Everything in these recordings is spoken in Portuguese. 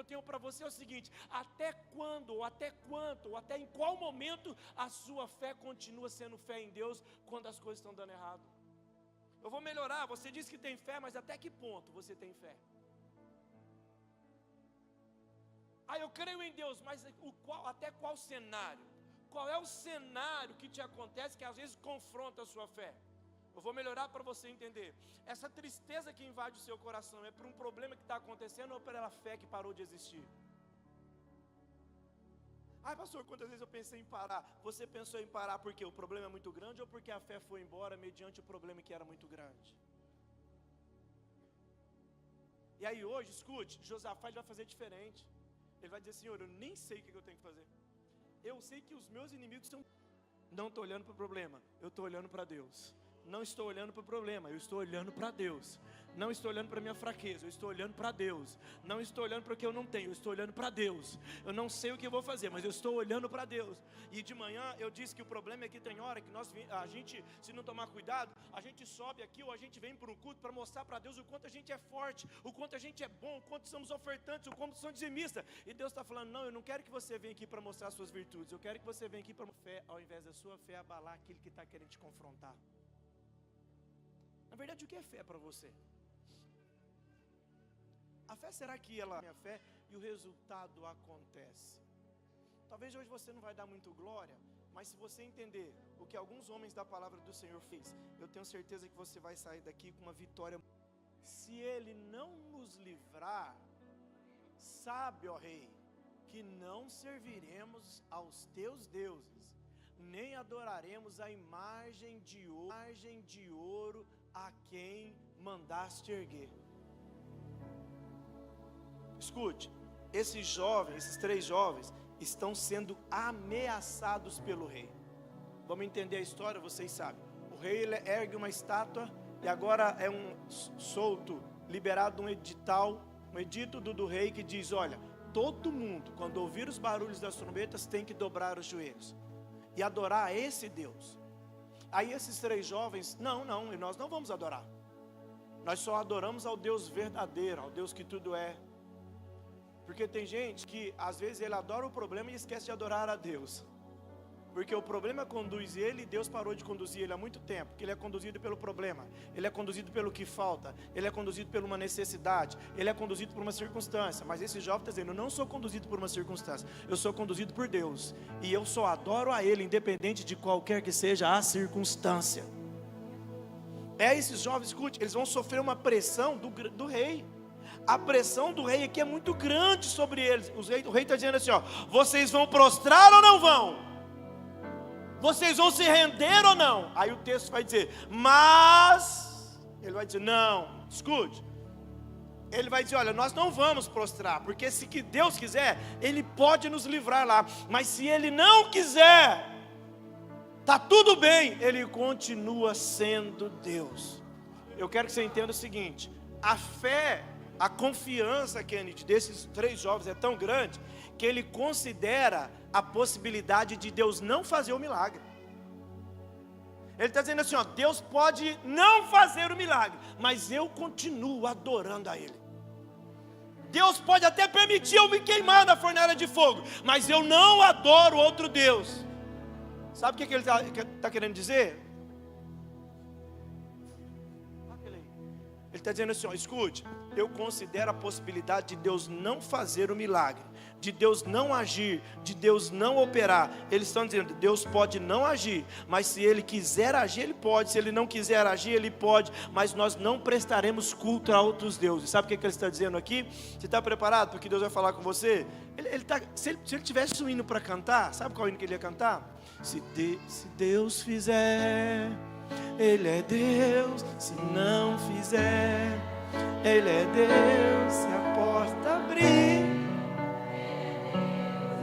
eu tenho para você é o seguinte: até quando, ou até quanto, ou até em qual momento a sua fé continua sendo fé em Deus quando as coisas estão dando errado? Eu vou melhorar, você diz que tem fé, mas até que ponto você tem fé? Eu creio em Deus, mas até qual cenário? Qual é o cenário que te acontece que às vezes confronta a sua fé? Eu vou melhorar para você entender. Essa tristeza que invade o seu coração é por um problema que está acontecendo ou pela fé que parou de existir? Pastor, quantas vezes eu pensei em parar? Você pensou em parar porque o problema é muito grande ou porque a fé foi embora mediante o problema que era muito grande? E aí hoje, escute, Josafá vai fazer diferente. Ele vai dizer: Senhor, eu nem sei o que eu tenho que fazer. Eu sei que os meus inimigos estão... Não estou olhando para o problema, eu estou olhando para Deus. Não estou olhando para o problema, eu estou olhando para Deus. Não estou olhando para a minha fraqueza, eu estou olhando para Deus. Não estou olhando para o que eu não tenho, eu estou olhando para Deus. Eu não sei o que eu vou fazer, mas eu estou olhando para Deus. E de manhã eu disse que o problema é que tem hora que a gente, se não tomar cuidado, a gente sobe aqui ou a gente vem para um culto para mostrar para Deus o quanto a gente é forte, o quanto a gente é bom, o quanto somos ofertantes, o quanto somos dizimistas. E Deus está falando: não, eu não quero que você venha aqui para mostrar suas virtudes, eu quero que você venha aqui para fé, ao invés da sua fé abalar aquele que está querendo te confrontar. Na verdade, o que é fé para você? A fé, será que ela é a minha fé e o resultado acontece? Talvez hoje você não vai dar muito glória, mas se você entender o que alguns homens da palavra do Senhor fez, eu tenho certeza que você vai sair daqui com uma vitória. Se Ele não nos livrar, sabe, ó Rei, que não serviremos aos teus deuses, nem adoraremos a imagem de ouro a quem mandaste erguer. Escute, esses 3 jovens estão sendo ameaçados pelo rei. Vamos entender a história, vocês sabem. O rei ele ergue uma estátua e agora é liberado um edito do rei que diz: olha, todo mundo, quando ouvir os barulhos das trombetas, tem que dobrar os joelhos e adorar a esse Deus. Aí esses 3 jovens: não, nós não vamos adorar. Nós só adoramos ao Deus verdadeiro, ao Deus que tudo é. Porque tem gente que às vezes ele adora o problema e esquece de adorar a Deus. Porque o problema conduz ele e Deus parou de conduzir ele há muito tempo. Porque ele é conduzido pelo problema, ele é conduzido pelo que falta, ele é conduzido por uma necessidade, ele é conduzido por uma circunstância. Mas esse jovem está dizendo: eu não sou conduzido por uma circunstância, eu sou conduzido por Deus. E eu só adoro a Ele, independente de qualquer que seja a circunstância. Esses jovens, escute, eles vão sofrer uma pressão do rei. A pressão do rei aqui é muito grande sobre eles. O rei está dizendo assim: ó, vocês vão prostrar ou não vão? Vocês vão se render ou não? Aí o texto vai dizer: mas ele vai dizer: não, escute. Ele vai dizer: olha, nós não vamos prostrar, porque se que Deus quiser, Ele pode nos livrar lá. Mas se Ele não quiser, está tudo bem, Ele continua sendo Deus. Eu quero que você entenda o seguinte: a fé, a confiança, Kennedy, desses 3 jovens é tão grande que ele considera a possibilidade de Deus não fazer o milagre. Ele está dizendo assim: ó, Deus pode não fazer o milagre, mas eu continuo adorando a Ele. Deus pode até permitir eu me queimar na fornalha de fogo, mas eu não adoro outro Deus. Sabe o que ele está querendo dizer? Ele está dizendo assim: ó, escute, eu considero a possibilidade de Deus não fazer o milagre, de Deus não agir, de Deus não operar. Eles estão dizendo: Deus pode não agir, mas se Ele quiser agir, Ele pode. Se Ele não quiser agir, Ele pode. Mas nós não prestaremos culto a outros deuses. Sabe o que ele está dizendo aqui? Você está preparado para o que Deus vai falar com você? Se ele tivesse um hino para cantar, sabe qual hino que ele ia cantar? Se Deus fizer, Ele é Deus. Se não fizer, Ele é Deus. Se a porta abrir,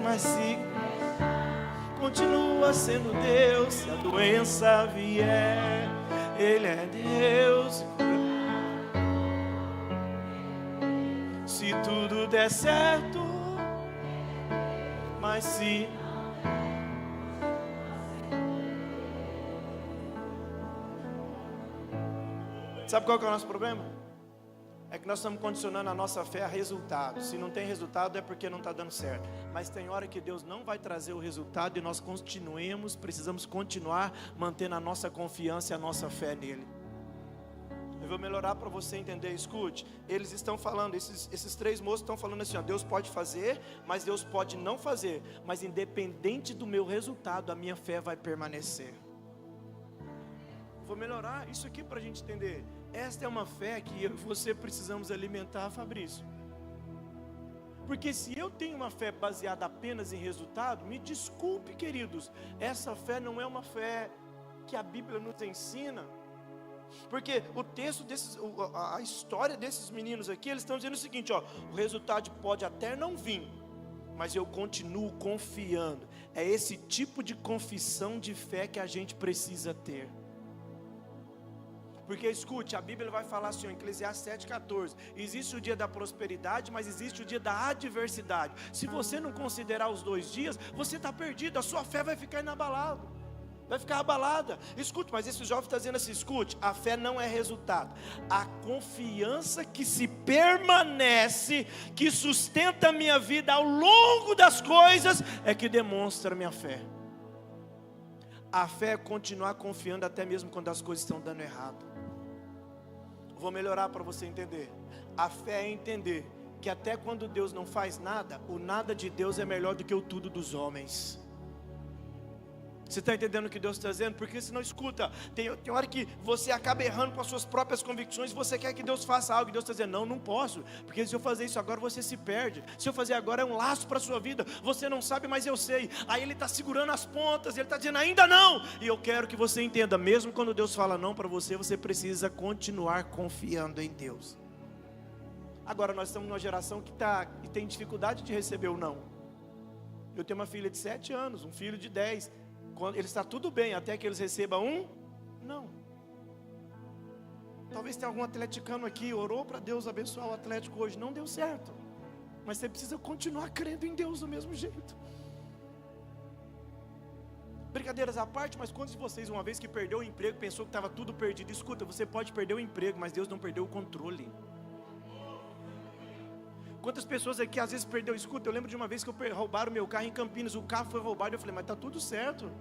mas se continua sendo Deus. Se a doença vier, Ele é Deus. Se tudo der certo, mas se sabe qual que é o nosso problema? É que nós estamos condicionando a nossa fé a resultado. Se não tem resultado é porque não está dando certo. Mas tem hora que Deus não vai trazer o resultado e nós precisamos continuar mantendo a nossa confiança e a nossa fé nele. Eu vou melhorar para você entender, escute. Eles estão falando, esses três moços estão falando assim, ó, Deus pode fazer, mas Deus pode não fazer. Mas independente do meu resultado, a minha fé vai permanecer. Vou melhorar isso aqui para a gente entender. Esta é uma fé que eu e você precisamos alimentar, Fabrício. Porque se eu tenho uma fé baseada apenas em resultado, me desculpe, queridos, essa fé não é uma fé que a Bíblia nos ensina. Porque o texto a história desses meninos aqui, eles estão dizendo o seguinte, ó, o resultado pode até não vir, mas eu continuo confiando. É esse tipo de confissão de fé que a gente precisa ter. Porque escute, a Bíblia vai falar assim, em Eclesiastes 7,14, existe o dia da prosperidade, mas existe o dia da adversidade. Se você não considerar os 2 dias, você está perdido, a sua fé vai ficar inabalada, vai ficar abalada. Escute, mas esse jovem está dizendo assim, escute, a fé não é resultado, a confiança que se permanece, que sustenta a minha vida ao longo das coisas, é que demonstra a minha fé. A fé é continuar confiando até mesmo quando as coisas estão dando errado. Vou melhorar para você entender. A fé é entender que até quando Deus não faz nada, o nada de Deus é melhor do que o tudo dos homens. Você está entendendo o que Deus está dizendo? Porque senão, escuta, tem hora que você acaba errando com as suas próprias convicções, você quer que Deus faça algo, e Deus está dizendo, não posso, porque se eu fazer isso agora, você se perde, se eu fazer agora é um laço para a sua vida, você não sabe, mas eu sei. Aí Ele está segurando as pontas, Ele está dizendo, ainda não, e eu quero que você entenda, mesmo quando Deus fala não para você, você precisa continuar confiando em Deus. Agora nós estamos numa geração que tem dificuldade de receber o não. Eu tenho uma filha de 7 anos, um filho de 10, quando ele está tudo bem, até que eles recebam um não. Talvez tenha algum atleticano aqui, orou para Deus abençoar o Atlético hoje, não deu certo, mas você precisa continuar crendo em Deus do mesmo jeito. Brincadeiras à parte, mas quantos de vocês uma vez que perdeu o emprego, pensou que estava tudo perdido? Escuta, você pode perder o emprego, mas Deus não perdeu o controle. Quantas pessoas aqui às vezes perdeu? Escuta, eu lembro de uma vez que roubaram o meu carro em Campinas, o carro foi roubado, eu falei, mas está tudo certo,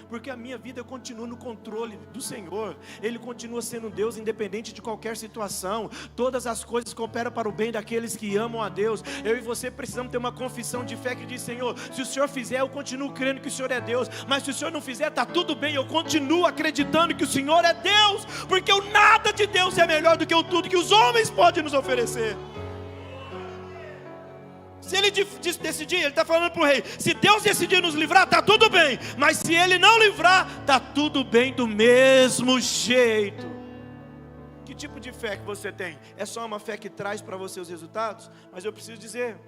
porque a minha vida continua no controle do Senhor, Ele continua sendo Deus independente de qualquer situação, todas as coisas cooperam para o bem daqueles que amam a Deus. Eu e você precisamos ter uma confissão de fé que diz, Senhor, se o Senhor fizer, eu continuo crendo que o Senhor é Deus, mas se o Senhor não fizer, está tudo bem, eu continuo acreditando que o Senhor é Deus, porque o nada de Deus é melhor do que o tudo que os homens podem nos oferecer. Se Ele decidir, Ele está falando para o rei, se Deus decidir nos livrar, está tudo bem, mas se Ele não livrar, está tudo bem do mesmo jeito. Que tipo de fé que você tem? É só uma fé que traz para você os resultados? Mas eu preciso dizer,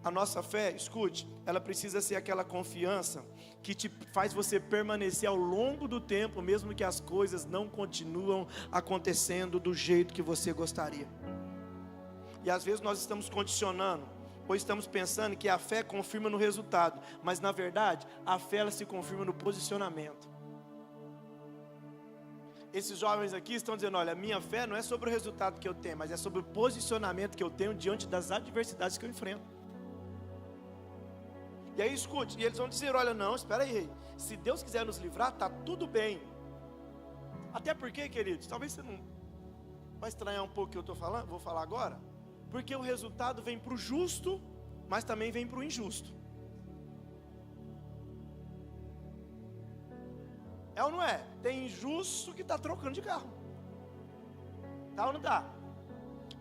a nossa fé, escute, ela precisa ser aquela confiança que te faz você permanecer ao longo do tempo, mesmo que as coisas não continuam acontecendo do jeito que você gostaria. E às vezes nós estamos condicionando, pois estamos pensando que a fé confirma no resultado, mas na verdade, a fé ela se confirma no posicionamento. Esses jovens aqui estão dizendo, olha, a minha fé não é sobre o resultado que eu tenho, mas é sobre o posicionamento que eu tenho diante das adversidades que eu enfrento. E aí escute, e eles vão dizer, olha, não, espera aí, se Deus quiser nos livrar, está tudo bem. Até porque, queridos, talvez você não vai estranhar um pouco o que eu estou falando, vou falar agora, porque o resultado vem para o justo, mas também vem para o injusto. É ou não é? Tem injusto que está trocando de carro. Tá ou não tá?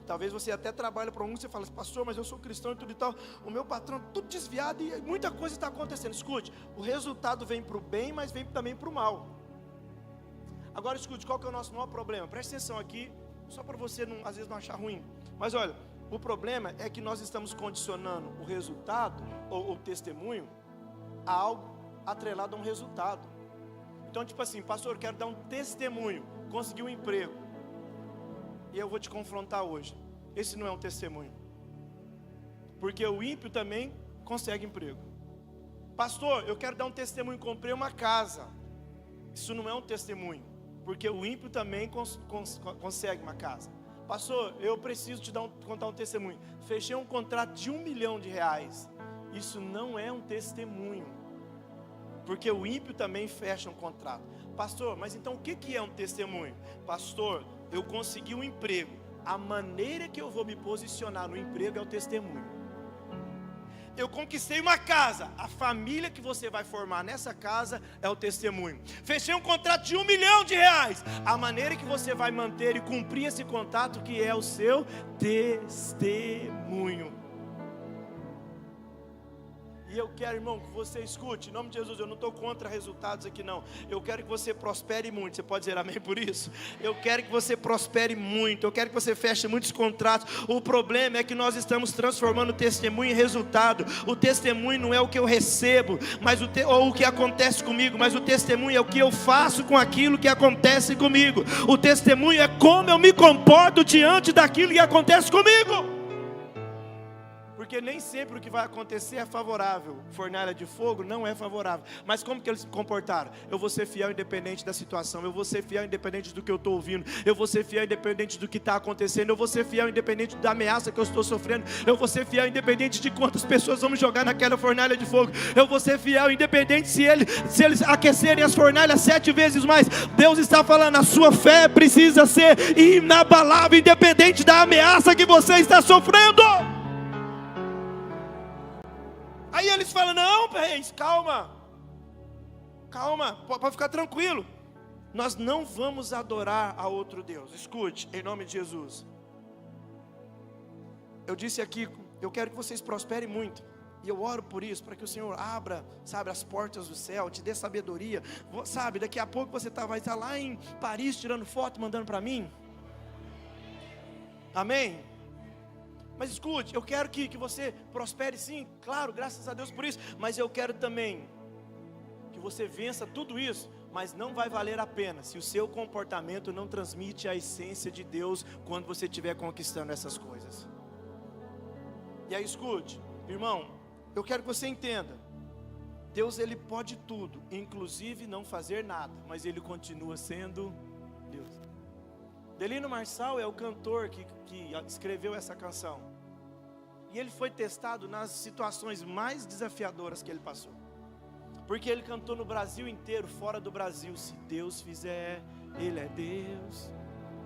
Talvez você até trabalhe para um, você fala, pastor, mas eu sou cristão e tudo e tal, o meu patrão tudo desviado e muita coisa está acontecendo. Escute, o resultado vem para o bem, mas vem também para o mal. Agora escute, qual que é o nosso maior problema? Preste atenção aqui, só para você não, às vezes não achar ruim. Mas olha, o problema é que nós estamos condicionando o resultado, ou o testemunho, a algo atrelado a um resultado. Então tipo assim, pastor, eu quero dar um testemunho, consegui um emprego, e eu vou te confrontar hoje, esse não é um testemunho, porque o ímpio também consegue emprego. Pastor, eu quero dar um testemunho, comprei uma casa, isso não é um testemunho, porque o ímpio também consegue uma casa. pastor, eu preciso contar um testemunho. Fechei um contrato de R$1 milhão. Isso não é um testemunho, porque o ímpio também fecha um contrato. Pastor, mas então o que é um testemunho? Pastor, eu consegui um emprego. A maneira que eu vou me posicionar no emprego é o testemunho. Eu conquistei uma casa. A família que você vai formar nessa casa é o testemunho. Fechei um contrato de R$1 milhão. A maneira que você vai manter e cumprir esse contrato que é o seu testemunho. E eu quero, irmão, que você escute, em nome de Jesus, eu não estou contra resultados aqui não. Eu quero que você prospere muito. Você pode dizer amém por isso? Eu quero que você prospere muito. Eu quero que você feche muitos contratos. O problema é que nós estamos transformando o testemunho em resultado. O testemunho não é o que eu recebo, mas ou o que acontece comigo, mas o testemunho é o que eu faço com aquilo que acontece comigo. O testemunho é como eu me comporto diante daquilo que acontece comigo. Porque nem sempre o que vai acontecer é favorável. Fornalha de fogo não é favorável. Mas como que eles se comportaram? Eu vou ser fiel independente da situação. Eu vou ser fiel independente do que eu estou ouvindo. Eu vou ser fiel independente do que está acontecendo. Eu vou ser fiel independente da ameaça que eu estou sofrendo. Eu vou ser fiel independente de quantas pessoas vão me jogar naquela fornalha de fogo. Eu vou ser fiel independente se eles aquecerem as fornalhas 7 vezes mais. Deus está falando, a sua fé precisa ser inabalável, independente da ameaça que você está sofrendo. Aí eles falam, não, reis, calma, pode ficar tranquilo. Nós não vamos adorar a outro Deus. Escute, em nome de Jesus. Eu disse aqui, eu quero que vocês prosperem muito. E eu oro por isso, para que o Senhor abra, sabe, as portas do céu, te dê sabedoria. Sabe, daqui a pouco você vai estar lá em Paris, tirando foto, mandando para mim. Amém? Mas escute, eu quero que você prospere sim, claro, graças a Deus por isso. Mas eu quero também que você vença tudo isso. Mas não vai valer a pena se o seu comportamento não transmite a essência de Deus quando você estiver conquistando essas coisas. E aí escute, irmão, eu quero que você entenda. Deus, ele pode tudo, inclusive não fazer nada, mas ele continua sendo Deus. Delino Marçal é o cantor que escreveu essa canção. E ele foi testado nas situações mais desafiadoras que ele passou. Porque ele cantou no Brasil inteiro, fora do Brasil. Se Deus fizer, Ele é Deus.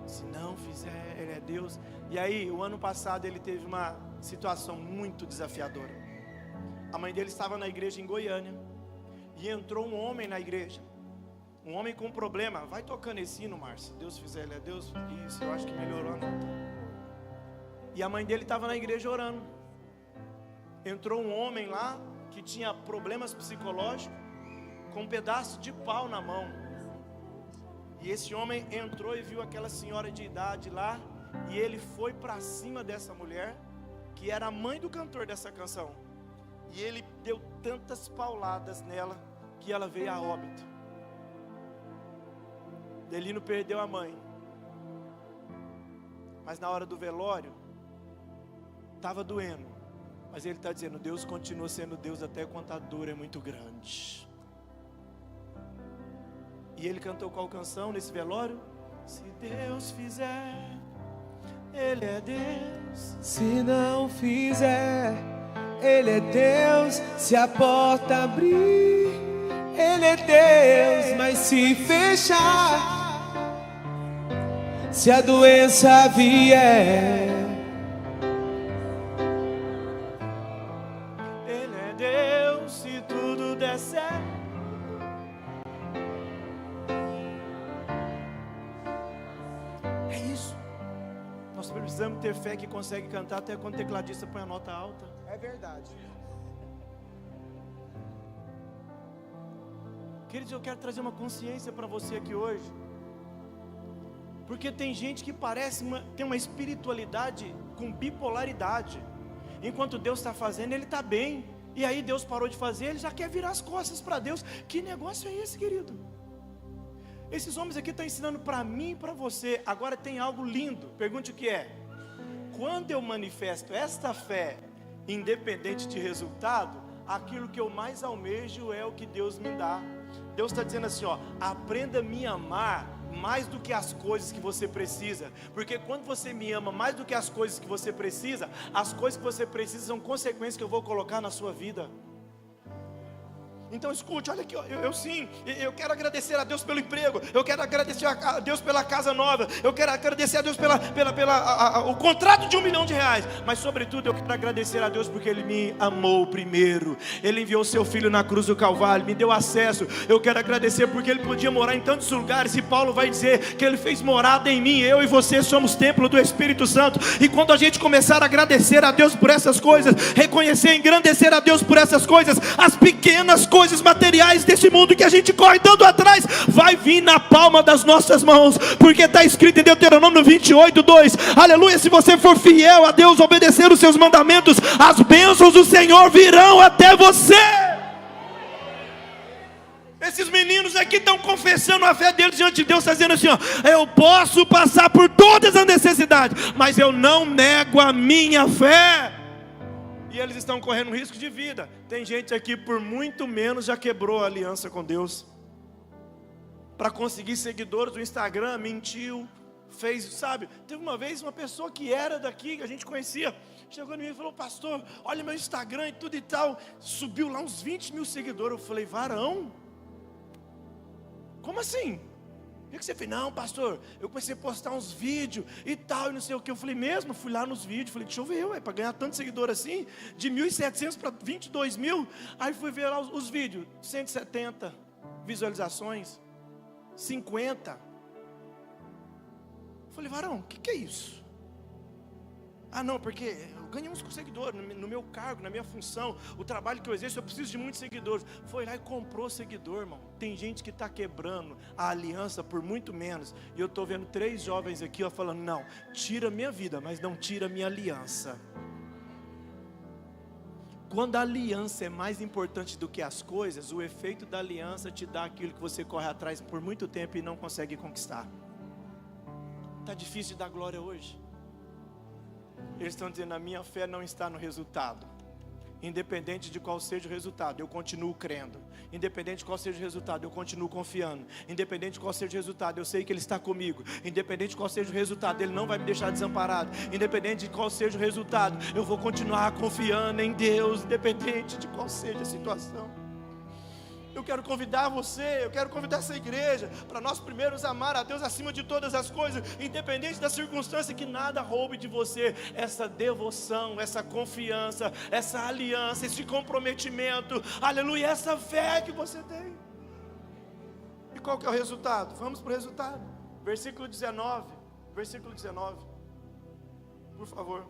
Se não fizer, Ele é Deus. E aí, o ano passado, ele teve uma situação muito desafiadora. A mãe dele estava na igreja em Goiânia. E entrou um homem na igreja. Um homem com problema. Vai tocando esse hino, Márcio. Se Deus fizer, Ele é Deus. Isso, eu acho que melhorou a nota. E a mãe dele estava na igreja orando. Entrou um homem lá que tinha problemas psicológicos, com um pedaço de pau na mão. E esse homem entrou e viu aquela senhora de idade lá, e ele foi para cima dessa mulher, que era a mãe do cantor dessa canção. E ele deu tantas pauladas nela, que ela veio a óbito. Delino perdeu a mãe. Mas na hora do velório, estava doendo. Mas ele está dizendo, Deus continua sendo Deus até quando a dor é muito grande. E ele cantou qual canção nesse velório? Se Deus fizer, Ele é Deus. Se não fizer, Ele é Deus. Se a porta abrir, Ele é Deus. Mas se fechar, se a doença vier, precisamos ter fé que consegue cantar até quando o tecladista põe a nota alta. É verdade. Queridos, eu quero trazer uma consciência para você aqui hoje. Porque tem gente que parece tem uma espiritualidade com bipolaridade. Enquanto Deus está fazendo, ele está bem. E aí Deus parou de fazer, ele já quer virar as costas para Deus. Que negócio é esse, querido? Esses homens aqui estão ensinando para mim e para você. Agora tem algo lindo. Pergunte o que é. Quando eu manifesto esta fé, independente de resultado, aquilo que eu mais almejo é o que Deus me dá. Deus está dizendo assim, ó, aprenda a me amar, mais do que as coisas que você precisa, porque quando você me ama mais do que as coisas que você precisa, as coisas que você precisa são consequências que eu vou colocar na sua vida. Então escute, olha aqui, eu quero agradecer a Deus pelo emprego, eu quero agradecer a Deus pela casa nova, eu quero agradecer a Deus o contrato de R$1 milhão, mas sobretudo eu quero agradecer a Deus porque Ele me amou primeiro, Ele enviou seu Filho na cruz do Calvário, me deu acesso. Eu quero agradecer porque Ele podia morar em tantos lugares, e Paulo vai dizer que Ele fez morada em mim. Eu e você somos templo do Espírito Santo, e quando a gente começar a agradecer a Deus por essas coisas, reconhecer e engrandecer a Deus por essas coisas, as pequenas coisas materiais desse mundo que a gente corre tanto atrás, vai vir na palma das nossas mãos, porque está escrito em Deuteronômio 28:2, aleluia, se você for fiel a Deus, obedecer os seus mandamentos, as bênçãos do Senhor virão até você. Esses meninos aqui estão confessando a fé deles diante de Deus, está dizendo assim, ó, eu posso passar por todas as necessidades, mas eu não nego a minha fé. E eles estão correndo risco de vida. Tem gente aqui por muito menos já quebrou a aliança com Deus. Para conseguir seguidores do Instagram, mentiu, fez, sabe? Teve uma vez uma pessoa que era daqui, que a gente conhecia, chegou em mim e falou, pastor, olha meu Instagram e tudo e tal. Subiu lá uns 20 mil seguidores. Eu falei, varão? Como assim? O que você fez? Não, pastor, eu comecei a postar uns vídeos e tal, e não sei o que. Eu falei, mesmo? Fui lá nos vídeos, falei, deixa eu ver, para ganhar tanto seguidor assim, de 1.700 para 22 mil. Aí fui ver lá os vídeos, 170 visualizações, 50. Eu falei, varão, o que é isso? Ah não, porque eu ganhei uns seguidores no meu cargo, na minha função, o trabalho que eu exerço, eu preciso de muitos seguidores. Foi lá e comprou seguidor, irmão. Tem gente que está quebrando a aliança por muito menos. E eu estou vendo 3 jovens aqui, ó, falando, não, tira minha vida, mas não tira minha aliança. Quando a aliança é mais importante do que as coisas, o efeito da aliança te dá aquilo que você corre atrás por muito tempo e não consegue conquistar. Está difícil de dar glória hoje. Eles estão dizendo, a minha fé não está no resultado. Independente de qual seja o resultado, eu continuo crendo. Independente de qual seja o resultado, eu continuo confiando. Independente de qual seja o resultado, eu sei que Ele está comigo. Independente de qual seja o resultado, Ele não vai me deixar desamparado. Independente de qual seja o resultado, eu vou continuar confiando em Deus, independente de qual seja a situação. Eu quero convidar você, eu quero convidar essa igreja para nós primeiros amar a Deus acima de todas as coisas, independente da circunstância, que nada roube de você essa devoção, essa confiança, essa aliança, esse comprometimento, aleluia, essa fé que você tem. E qual que é o resultado? Vamos para o resultado. Versículo 19, por favor.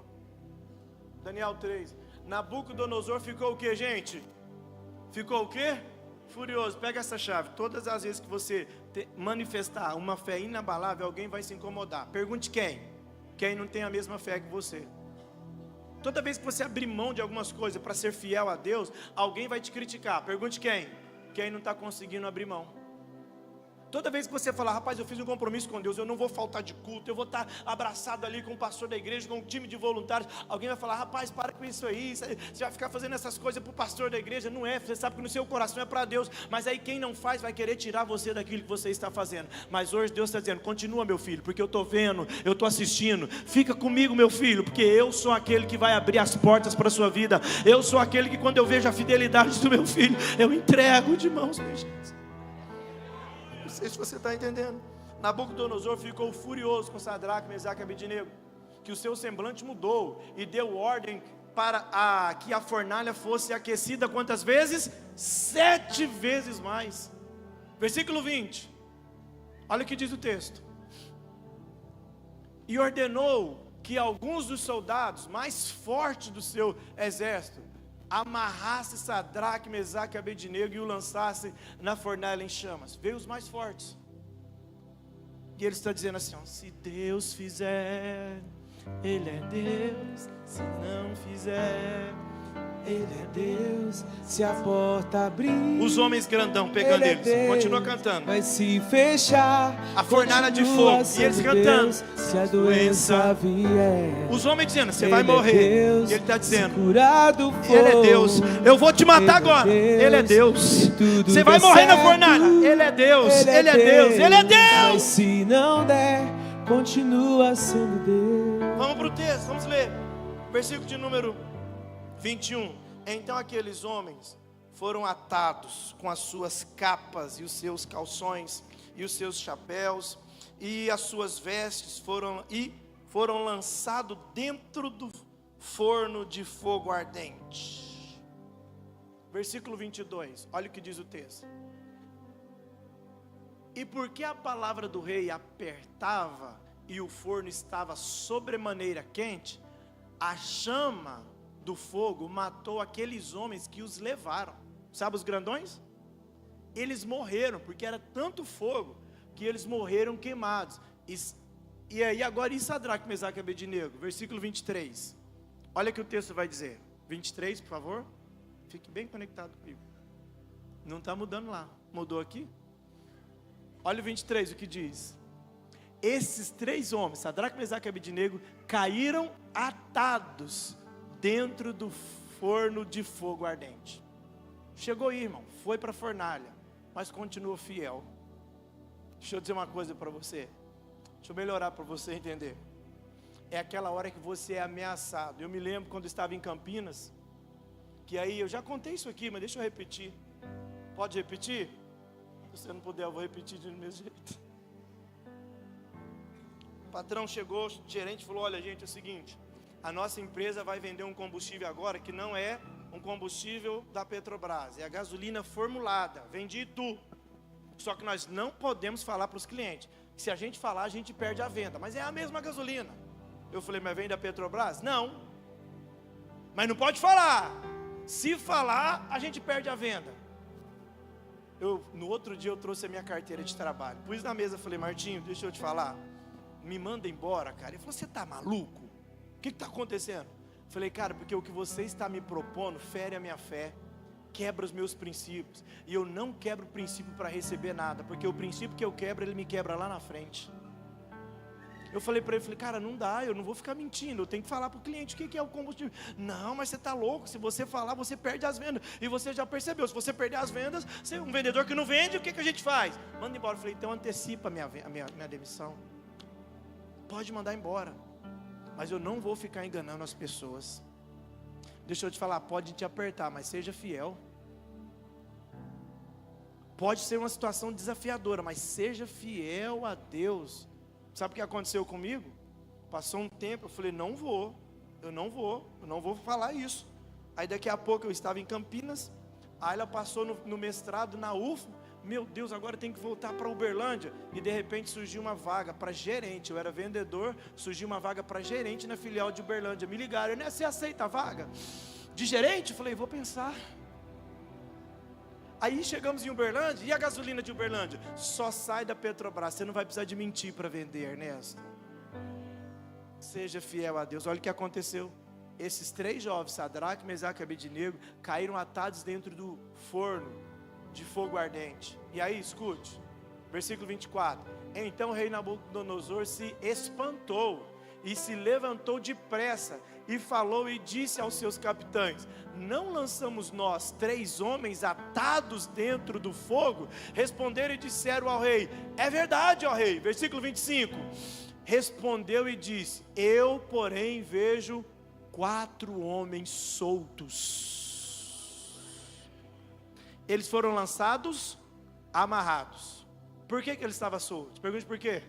Daniel 3. Nabucodonosor ficou o que, gente? Ficou o que? Furioso. Pega essa chave. Todas as vezes que você manifestar uma fé inabalável, alguém vai se incomodar. Pergunte quem? Quem não tem a mesma fé que você. Toda vez que você abrir mão de algumas coisas para ser fiel a Deus, alguém vai te criticar. Pergunte quem? Quem não está conseguindo abrir mão. Toda vez que você falar, rapaz, eu fiz um compromisso com Deus, eu não vou faltar de culto, eu vou estar abraçado ali com o pastor da igreja, com um time de voluntários, alguém vai falar, rapaz, para com isso aí, você vai ficar fazendo essas coisas para o pastor da igreja. Não é, você sabe que no seu coração é para Deus, mas aí quem não faz vai querer tirar você daquilo que você está fazendo. Mas hoje Deus está dizendo, continua meu filho, porque eu estou vendo, eu estou assistindo, fica comigo meu filho, porque eu sou aquele que vai abrir as portas para a sua vida, eu sou aquele que quando eu vejo a fidelidade do meu filho, eu entrego de mãos beijinhas. Não sei se você está entendendo. Nabucodonosor ficou furioso com Sadraque, Mesaque e Abednego, que o seu semblante mudou e deu ordem para que a fornalha fosse aquecida quantas vezes? 7 vezes mais. Versículo 20. Olha o que diz o texto. E ordenou que alguns dos soldados mais fortes do seu exército amarrasse Sadraque, Mesaque e Abednego e o lançasse na fornalha em chamas. Veio os mais fortes. E ele está dizendo assim, ó, se Deus fizer, Ele é Deus. Se não fizer, Ele é Deus, se a porta abrir. Os homens grandão pegando Ele é eles. Deus, Continua cantando. mas se fechar, A fornalha de continua fogo. E eles sendo cantando. Deus, se a doença vier. Os homens dizendo, você Ele vai é morrer. Deus, E ele está dizendo, se curar do fogo. Ele é Deus. Eu vou te matar agora. Ele é Deus. Você vai morrer na fornalha. Ele é Deus. Ele é Deus. Ele é Mas Deus. se não der, continua sendo Deus. Vamos para o texto, vamos ler. Versículo de número 21. Então aqueles homens foram atados com as suas capas e os seus calções e os seus chapéus e as suas vestes foram lançados dentro do forno de fogo ardente. Versículo 22, olha o que diz o texto. E porque a palavra do rei apertava e o forno estava sobremaneira quente, a chama do fogo matou aqueles homens que os levaram. Sabe os grandões? Eles morreram, porque era tanto fogo, que eles morreram queimados. E aí agora em Sadraque, Mesaque e Abednego, versículo 23. Olha o que o texto vai dizer. 23, por favor. Fique bem conectado comigo. Não está mudando lá. Mudou aqui? Olha o 23, o que diz. Esses três homens, Sadraque, Mesaque e Abednego, caíram atados dentro do forno de fogo ardente. Chegou aí, irmão, foi para a fornalha, mas continuou fiel. Deixa eu dizer uma coisa para você. Deixa eu melhorar para você entender. É aquela hora que você é ameaçado. Eu me lembro quando eu estava em Campinas, que aí, eu já contei isso aqui, mas deixa eu repetir. Pode repetir? Se você não puder, eu vou repetir do mesmo jeito. O patrão chegou, o gerente falou, olha gente, é o seguinte, a nossa empresa vai vender um combustível agora que não é um combustível da Petrobras, é a gasolina formulada, vem de Itu. Só que nós não podemos falar para os clientes. Se a gente falar, a gente perde a venda. Mas é a mesma gasolina. Eu falei, mas vem da Petrobras? Não. Mas não pode falar. Se falar, a gente perde a venda. No outro dia eu trouxe a minha carteira de trabalho. Pus na mesa, falei, Martinho, deixa eu te falar. Me manda embora, cara. Ele falou, você está maluco? O que está acontecendo? Falei, cara, porque o que você está me propondo fere a minha fé, quebra os meus princípios, e eu não quebro o princípio para receber nada, porque o princípio que eu quebro, ele me quebra lá na frente. Eu falei para ele, cara, não dá, eu não vou ficar mentindo, eu tenho que falar para o cliente o que é o combustível. Não, mas você está louco, se você falar, você perde as vendas, e você já percebeu, se você perder as vendas, você é um vendedor que não vende, o que a gente faz? Manda embora. Eu falei, então antecipa a minha demissão, pode mandar embora, mas eu não vou ficar enganando as pessoas. Deixa eu te falar, pode te apertar, mas seja fiel. Pode ser uma situação desafiadora, mas seja fiel a Deus. Sabe o que aconteceu comigo? Passou um tempo, eu falei, eu não vou falar isso. Aí daqui a pouco eu estava em Campinas, aí ela passou no mestrado na UFO. Meu Deus, agora tem que voltar para Uberlândia. E de repente surgiu uma vaga para gerente. Eu era vendedor, surgiu uma vaga para gerente na filial de Uberlândia. Me ligaram, você aceita a vaga de gerente? Eu falei, vou pensar. Aí chegamos em Uberlândia, e a gasolina de Uberlândia? Só sai da Petrobras, você não vai precisar de mentir para vender, Ernesto. Seja fiel a Deus. Olha o que aconteceu. Esses três jovens, Sadraque, Mesaque e Abednego, caíram atados dentro do forno de fogo ardente. E aí, escute, versículo 24. Então o rei Nabucodonosor se espantou e se levantou depressa e falou e disse aos seus capitães: não lançamos nós três homens atados dentro do fogo? Responderam e disseram ao rei: é verdade, ó rei. Versículo 25. Respondeu e disse: eu, porém, vejo 4 homens soltos. Eles foram lançados, amarrados. Por que eles estavam soltos? Pergunte por quê?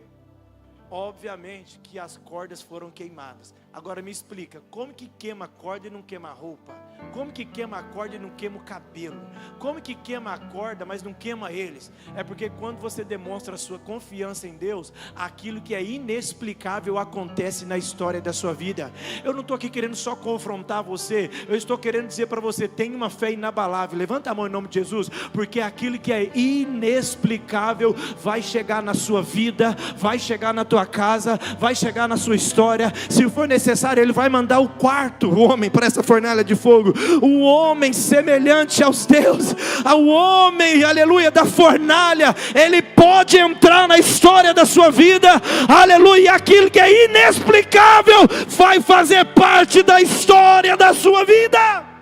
Obviamente que as cordas foram queimadas. Agora me explica, como que queima a corda e não queima a roupa? Como que queima a corda e não queima o cabelo? Como que queima a corda, mas não queima eles? É porque quando você demonstra a sua confiança em Deus, aquilo que é inexplicável acontece na história da sua vida. Eu não estou aqui querendo só confrontar você, eu estou querendo dizer para você, tenha uma fé inabalável. Levanta a mão em nome de Jesus, porque aquilo que é inexplicável vai chegar na sua vida, vai chegar na tua casa, vai chegar na sua história. Se for necessário necessário, Ele vai mandar o quarto homem para essa fornalha de fogo, o homem semelhante aos deuses, ao homem, aleluia, da fornalha. Ele pode entrar na história da sua vida, aleluia, e aquilo que é inexplicável vai fazer parte da história da sua vida.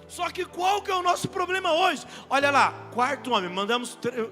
Só que qual que é o nosso problema hoje? Olha lá, quarto homem,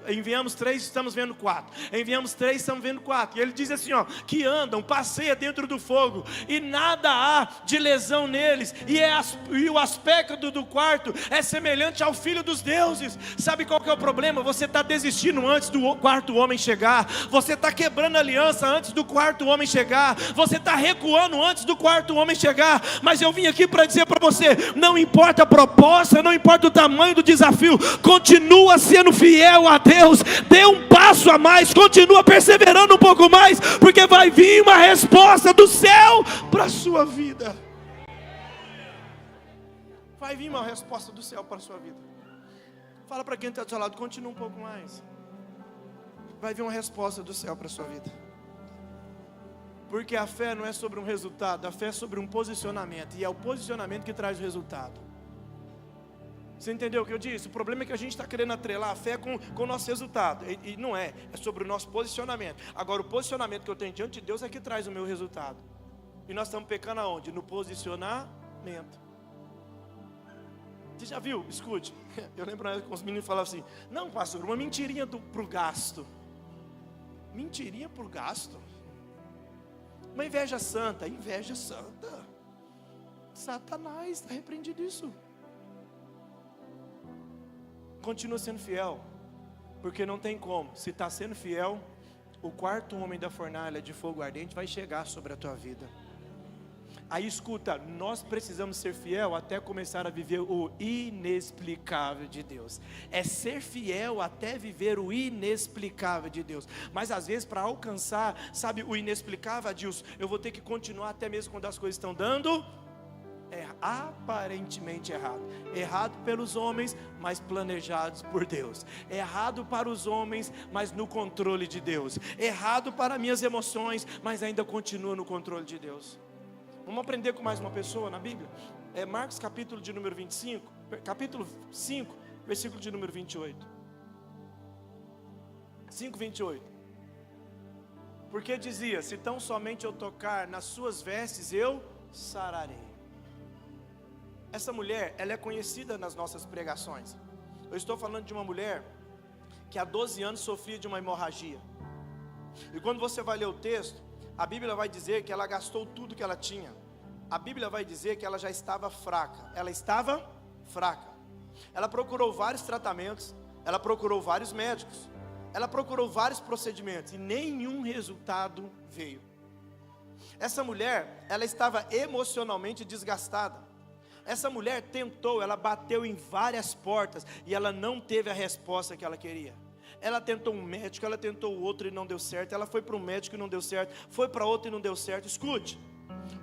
enviamos 3, estamos vendo 4. Enviamos 3, estamos vendo 4. E ele diz assim, ó, que andam, passeia dentro do fogo, e nada há de lesão neles. E o aspecto do quarto é semelhante ao filho dos deuses. Sabe qual que é o problema? Você está desistindo antes do quarto homem chegar. Você está quebrando aliança antes do quarto homem chegar. Você está recuando antes do quarto homem chegar. Mas eu vim aqui para dizer para você, não importa a proposta, não importa o tamanho do desafio, continua sendo fiel a Deus, dê um passo a mais, continua perseverando um pouco mais, porque vai vir uma resposta do céu para a sua vida. Vai vir uma resposta do céu para a sua vida. Fala para quem está do seu lado, continua um pouco mais. Vai vir uma resposta do céu para a sua vida. Porque a fé não é sobre um resultado, a fé é sobre um posicionamento, e é o posicionamento que traz o resultado. Você entendeu o que eu disse? O problema é que a gente está querendo atrelar a fé com o nosso resultado, e não é sobre o nosso posicionamento. Agora, o posicionamento que eu tenho diante de Deus é que traz o meu resultado. E nós estamos pecando aonde? No posicionamento. Você já viu? Escute, eu lembro que os meninos falavam assim, não pastor, uma mentirinha para o gasto. Mentirinha para o gasto? Uma inveja santa, Satanás está repreendido isso. Continua sendo fiel, porque não tem como. Se está sendo fiel, o quarto homem da fornalha de fogo ardente vai chegar sobre a tua vida. Aí escuta, nós precisamos ser fiel até começar a viver o inexplicável de Deus. É ser fiel até viver o inexplicável de Deus. Mas às vezes para alcançar, sabe, o inexplicável, Adilson, eu vou ter que continuar até mesmo quando as coisas estão dando aparentemente errado pelos homens, mas planejados por Deus, errado para os homens, mas no controle de Deus, errado para minhas emoções, mas ainda continua no controle de Deus. Vamos aprender com mais uma pessoa na Bíblia? Marcos capítulo de número 25, capítulo 5, versículo de número 28. 5:28. Porque dizia, se tão somente eu tocar nas suas vestes, eu sararei. Essa mulher, ela é conhecida nas nossas pregações. Eu estou falando de uma mulher que há 12 anos sofria de uma hemorragia. E quando você vai ler o texto, a Bíblia vai dizer que ela gastou tudo que ela tinha. A Bíblia vai dizer que ela já estava fraca. Ela estava fraca. Ela procurou vários tratamentos, ela procurou vários médicos, ela procurou vários procedimentos e nenhum resultado veio. Essa mulher, ela estava emocionalmente desgastada. Essa mulher tentou, ela bateu em várias portas e ela não teve a resposta que ela queria. Ela tentou um médico, ela tentou o outro e não deu certo. Ela foi para um médico e não deu certo, foi para outro e não deu certo. Escute,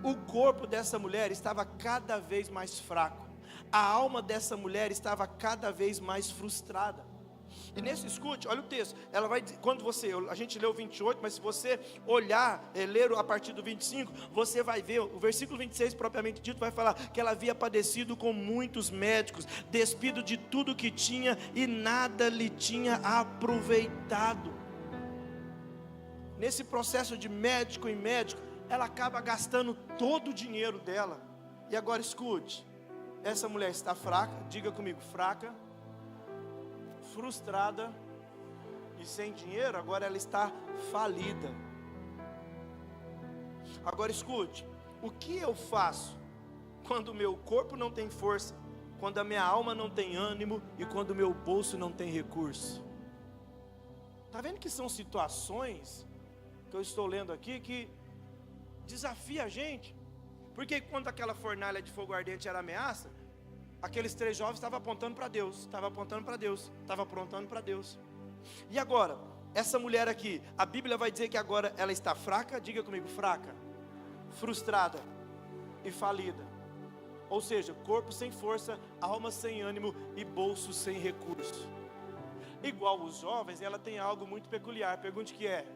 o corpo dessa mulher estava cada vez mais fraco. A alma dessa mulher estava cada vez mais frustrada. E nesse, escute, olha o texto, ela vai, quando a gente leu o 28, mas se você olhar, ler a partir do 25, você vai ver, o versículo 26 propriamente dito vai falar que ela havia padecido com muitos médicos, despido de tudo que tinha e nada lhe tinha aproveitado. Nesse processo de médico em médico, ela acaba gastando todo o dinheiro dela. E agora escute, essa mulher está fraca, diga comigo, fraca, frustrada e sem dinheiro, agora ela está falida. Agora escute, o que eu faço quando o meu corpo não tem força, quando a minha alma não tem ânimo e quando o meu bolso não tem recurso? Está vendo que são situações que eu estou lendo aqui que desafia a gente? Porque quando aquela fornalha de fogo ardente era ameaça, aqueles 3 jovens estavam apontando para Deus, estavam apontando para Deus. E agora, essa mulher aqui, a Bíblia vai dizer que agora ela está fraca, diga comigo, fraca, frustrada e falida. Ou seja, corpo sem força, alma sem ânimo e bolso sem recurso. Igual os jovens, ela tem algo muito peculiar. Pergunte o que é.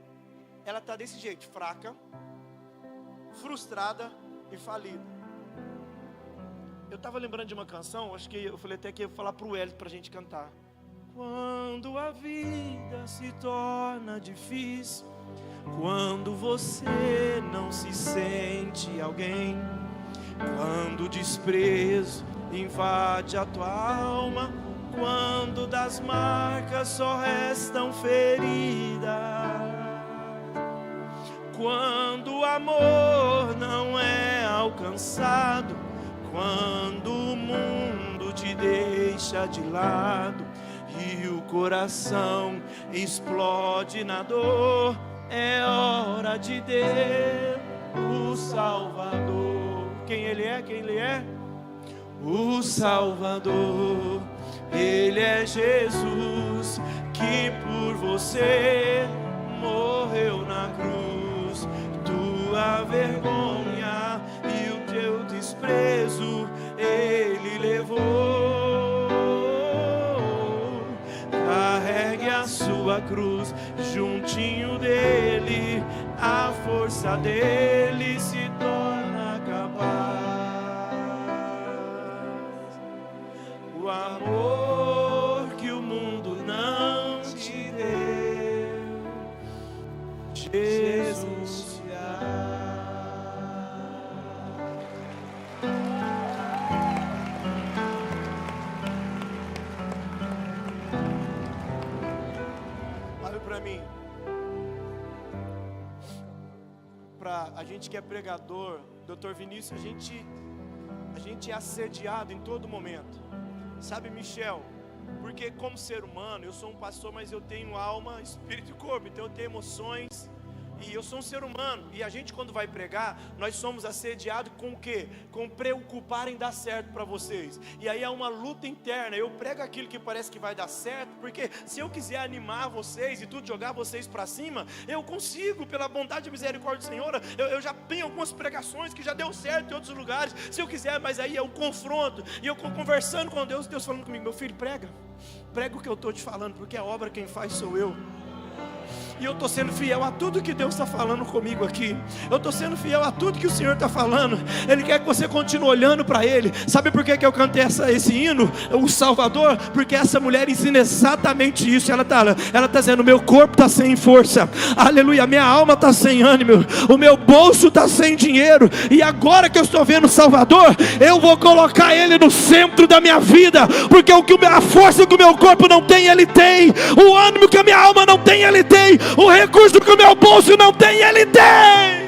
Ela está desse jeito, fraca, frustrada e falida. Eu estava lembrando de uma canção, acho que eu falei até que ia falar para o Hélio para a gente cantar. Quando a vida se torna difícil, quando você não se sente alguém, quando o desprezo invade a tua alma, quando das marcas só restam feridas, quando o amor não é alcançado, quando o mundo te deixa de lado e o coração explode na dor, é hora de Deus, o Salvador. Quem Ele é? Quem Ele é? O Salvador. Ele é Jesus, que por você morreu na cruz. Tua vergonha e o teu desprezo Ele levou. Carregue a sua cruz juntinho dele, a força dele se torna capaz. O amor que o mundo não te deu, Jesus te dá. Olha para mim. Para a gente que é pregador, Dr. Vinícius, a gente é assediado em todo momento. Sabe, Michel, porque como ser humano, eu sou um pastor, mas eu tenho alma, espírito e corpo, então eu tenho emoções, e eu sou um ser humano, e a gente quando vai pregar, nós somos assediados com o quê? Com preocupar em dar certo para vocês, e aí é uma luta interna. Eu prego aquilo que parece que vai dar certo, porque se eu quiser animar vocês e tudo, jogar vocês para cima, eu consigo, pela bondade e misericórdia do Senhor. Eu já tenho algumas pregações que já deu certo em outros lugares, se eu quiser, mas aí é um confronto, e eu conversando com Deus, Deus falando comigo: meu filho, prega o que eu estou te falando, porque a obra quem faz sou eu. E eu estou sendo fiel a tudo que Deus está falando comigo aqui. Eu estou sendo fiel a tudo que o Senhor está falando. Ele quer que você continue olhando para Ele. Sabe por que eu cantei esse hino, o Salvador? Porque essa mulher ensina exatamente isso. Ela está dizendo: meu corpo está sem força, aleluia, minha alma está sem ânimo, o meu bolso está sem dinheiro, e agora que eu estou vendo o Salvador, eu vou colocar Ele no centro da minha vida, porque a força que o meu corpo não tem, Ele tem. O ânimo que a minha alma não tem, Ele tem. O recurso que o meu bolso não tem, Ele tem.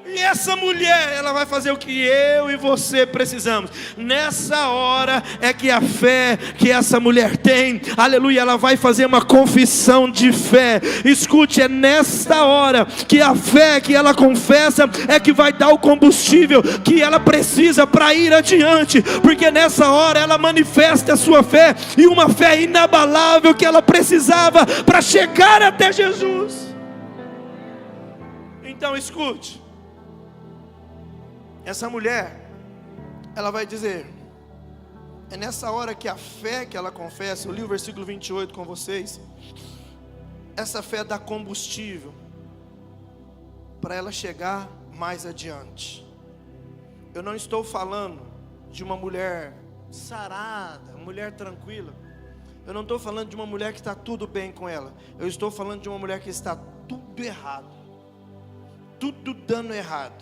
E essa mulher, ela vai fazer o que eu e você precisamos. Nessa hora é que a fé que essa mulher tem, aleluia, ela vai fazer uma confissão de fé. Escute, é nessa hora que a fé que ela confessa é que vai dar o combustível que ela precisa para ir adiante. Porque nessa hora ela manifesta a sua fé, e uma fé inabalável que ela precisava para chegar até Jesus. Então escute, essa mulher, ela vai dizer, é nessa hora que a fé que ela confessa, eu li o versículo 28 com vocês, essa fé dá combustível para ela chegar mais adiante. Eu não estou falando de uma mulher sarada, mulher tranquila. Eu não estou falando de uma mulher que está tudo bem com ela. Eu estou falando de uma mulher que está tudo errado, tudo dando errado,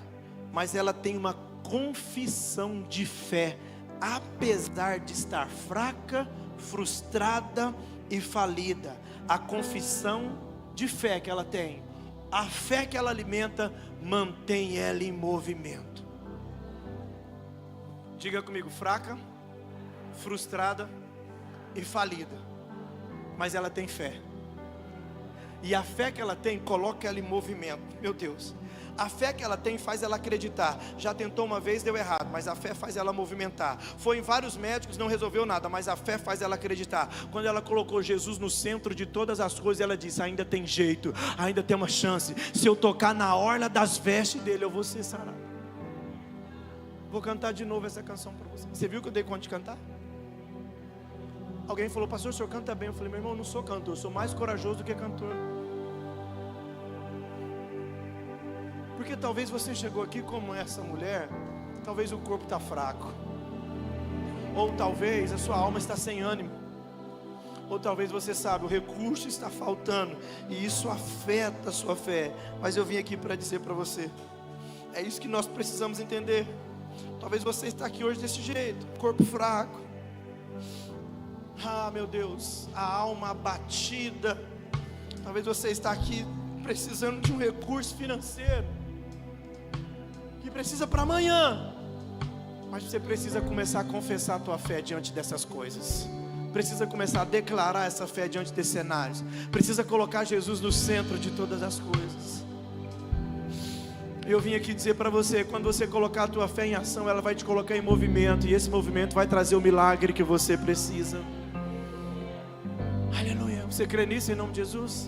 mas ela tem uma confissão de fé, apesar de estar fraca, frustrada e falida. A confissão de fé que ela tem, a fé que ela alimenta, mantém ela em movimento. Diga comigo: fraca, frustrada e falida, mas ela tem fé. E a fé que ela tem coloca ela em movimento. Meu Deus, a fé que ela tem faz ela acreditar. Já tentou uma vez, deu errado, mas a fé faz ela movimentar. Foi em vários médicos, não resolveu nada, mas a fé faz ela acreditar. Quando ela colocou Jesus no centro de todas as coisas, ela disse: ainda tem jeito, ainda tem uma chance. Se eu tocar na orla das vestes dele, eu vou ser sarado. Vou cantar de novo essa canção para você. Você viu que eu dei conta de cantar? Alguém falou: pastor, o senhor canta bem. Eu falei: meu irmão, eu não sou cantor, eu sou mais corajoso do que cantor. porque talvez você chegou aqui como essa mulher, talvez o corpo está fraco, ou talvez a sua alma está sem ânimo, ou talvez você sabe, o recurso está faltando, e isso afeta a sua fé. Mas eu vim aqui para dizer para você, é isso que nós precisamos entender. Talvez você está aqui hoje desse jeito, corpo fraco, meu Deus, a alma abatida. Talvez você está aqui precisando de um recurso financeiro, que precisa para amanhã, mas você precisa começar a confessar a tua fé diante dessas coisas, precisa começar a declarar essa fé diante desses cenários, precisa colocar Jesus no centro de todas as coisas. Eu vim aqui dizer para você, quando você colocar a tua fé em ação, ela vai te colocar em movimento, e esse movimento vai trazer o milagre que você precisa. Aleluia. Você crê nisso em nome de Jesus?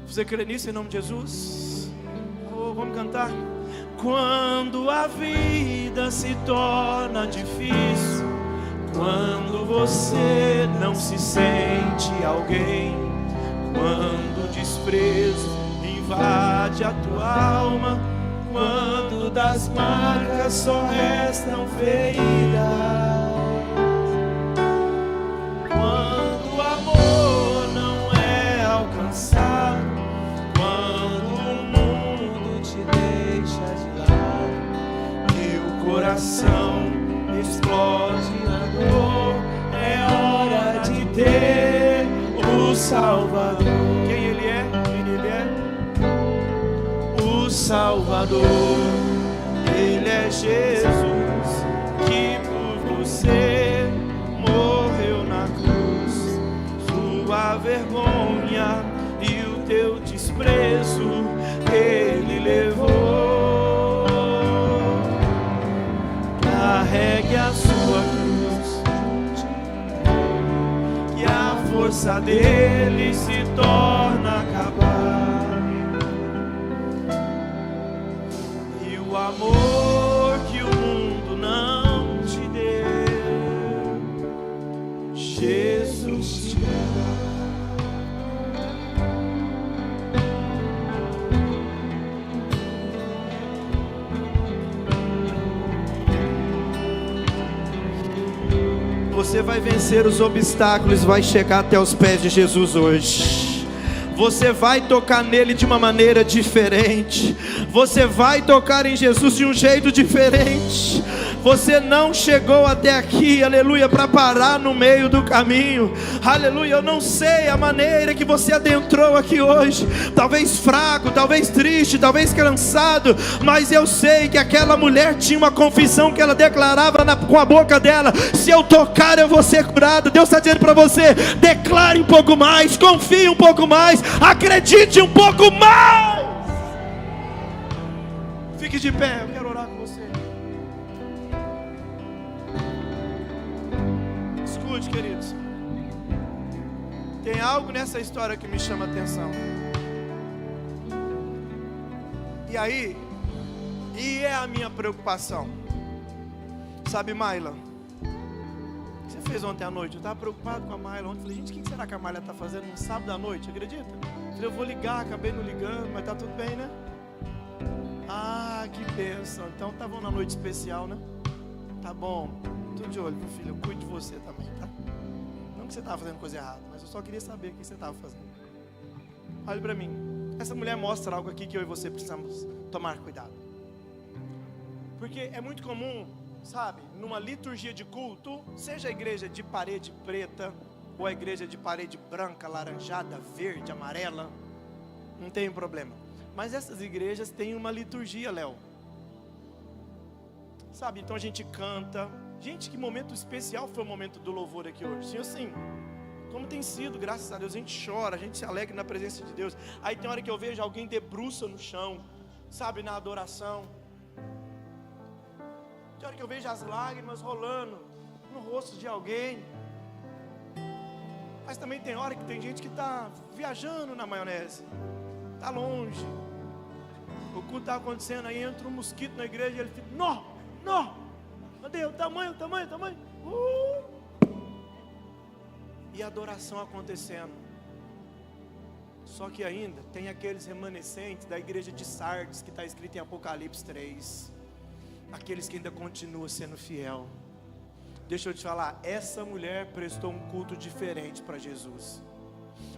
Você crê nisso em nome de Jesus? Vamos cantar. Quando a vida se torna difícil, quando você não se sente alguém, quando o desprezo invade a tua alma, quando das marcas só restam feridas, quando o amor não é alcançado, quando o mundo te deixa de lado e o coração explode na dor, é hora de ter o Salvador. Quem Ele é? Quem Ele é? O Salvador. Ele é Jesus, que por você morreu na cruz. Sua vergonha e o teu desprezo Ele levou. Carregue a sua cruz, que a força dele se torna capaz, e o amor que o mundo não te deu, Jesus te dá. Você vai vencer os obstáculos, vai chegar até os pés de Jesus hoje. Você vai tocar nele de uma maneira diferente. Você vai tocar em Jesus de um jeito diferente. Você não chegou até aqui, aleluia, para parar no meio do caminho. Aleluia, eu não sei a maneira que você adentrou aqui hoje. Talvez fraco, talvez triste, talvez cansado. Mas eu sei que aquela mulher tinha uma confissão que ela declarava com a boca dela: se eu tocar eu vou ser curado. Deus está dizendo para você: declare um pouco mais, confie um pouco mais, acredite um pouco mais. Fique de pé, eu quero orar com você. Escute, queridos, tem algo nessa história que me chama a atenção. E é a minha preocupação. Sabe, Maila, o que você fez ontem à noite? Eu estava preocupado com a Maila ontem. Falei, gente, o que será que a Maila está fazendo no sábado à noite? Acredita? Falei, eu vou ligar, acabei não ligando, mas tá tudo bem, né? Ah, que bênção. Então estavam na noite especial, né? Tá bom. Tudo de olho, meu filho. Eu cuido de você também, tá? Não que você estava fazendo coisa errada, mas eu só queria saber o que você estava fazendo. Olha para mim. Essa mulher mostra algo aqui que eu e você precisamos tomar cuidado. Porque é muito comum, sabe, numa liturgia de culto, seja a igreja de parede preta ou a igreja de parede branca, laranjada, verde, amarela, não tem problema. Mas essas igrejas têm uma liturgia, Léo. Sabe, então a gente canta. Gente, que momento especial foi o momento do louvor aqui hoje. Sim ou sim? Como tem sido, graças a Deus, a gente chora, a gente se alegra na presença de Deus. Aí tem hora que eu vejo alguém debruça no chão, sabe, na adoração. Tem hora que eu vejo as lágrimas rolando no rosto de alguém. Mas também tem hora que tem gente que está viajando na maionese, está longe. O culto está acontecendo, aí entra um mosquito na igreja e ele fica, nó, cadê o tamanho. E a adoração acontecendo. Só que ainda tem aqueles remanescentes da igreja de Sardes, que está escrito em Apocalipse 3. Aqueles que ainda continuam sendo fiel. Deixa eu te falar, essa mulher prestou um culto diferente para Jesus.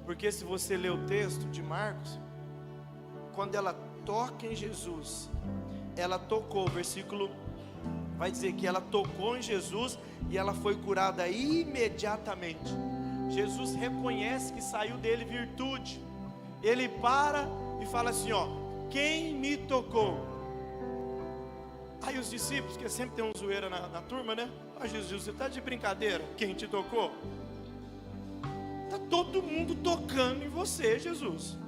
Porque se você ler o texto de Marcos, quando ela toca em Jesus, ela tocou, o versículo vai dizer que ela tocou em Jesus e ela foi curada imediatamente. Jesus reconhece que saiu dele virtude. Ele para e fala assim, ó, quem me tocou? Aí os discípulos, que sempre tem um zoeira na turma, né? Ah, Jesus, você está de brincadeira? Quem te tocou? Está todo mundo tocando em você, Jesus.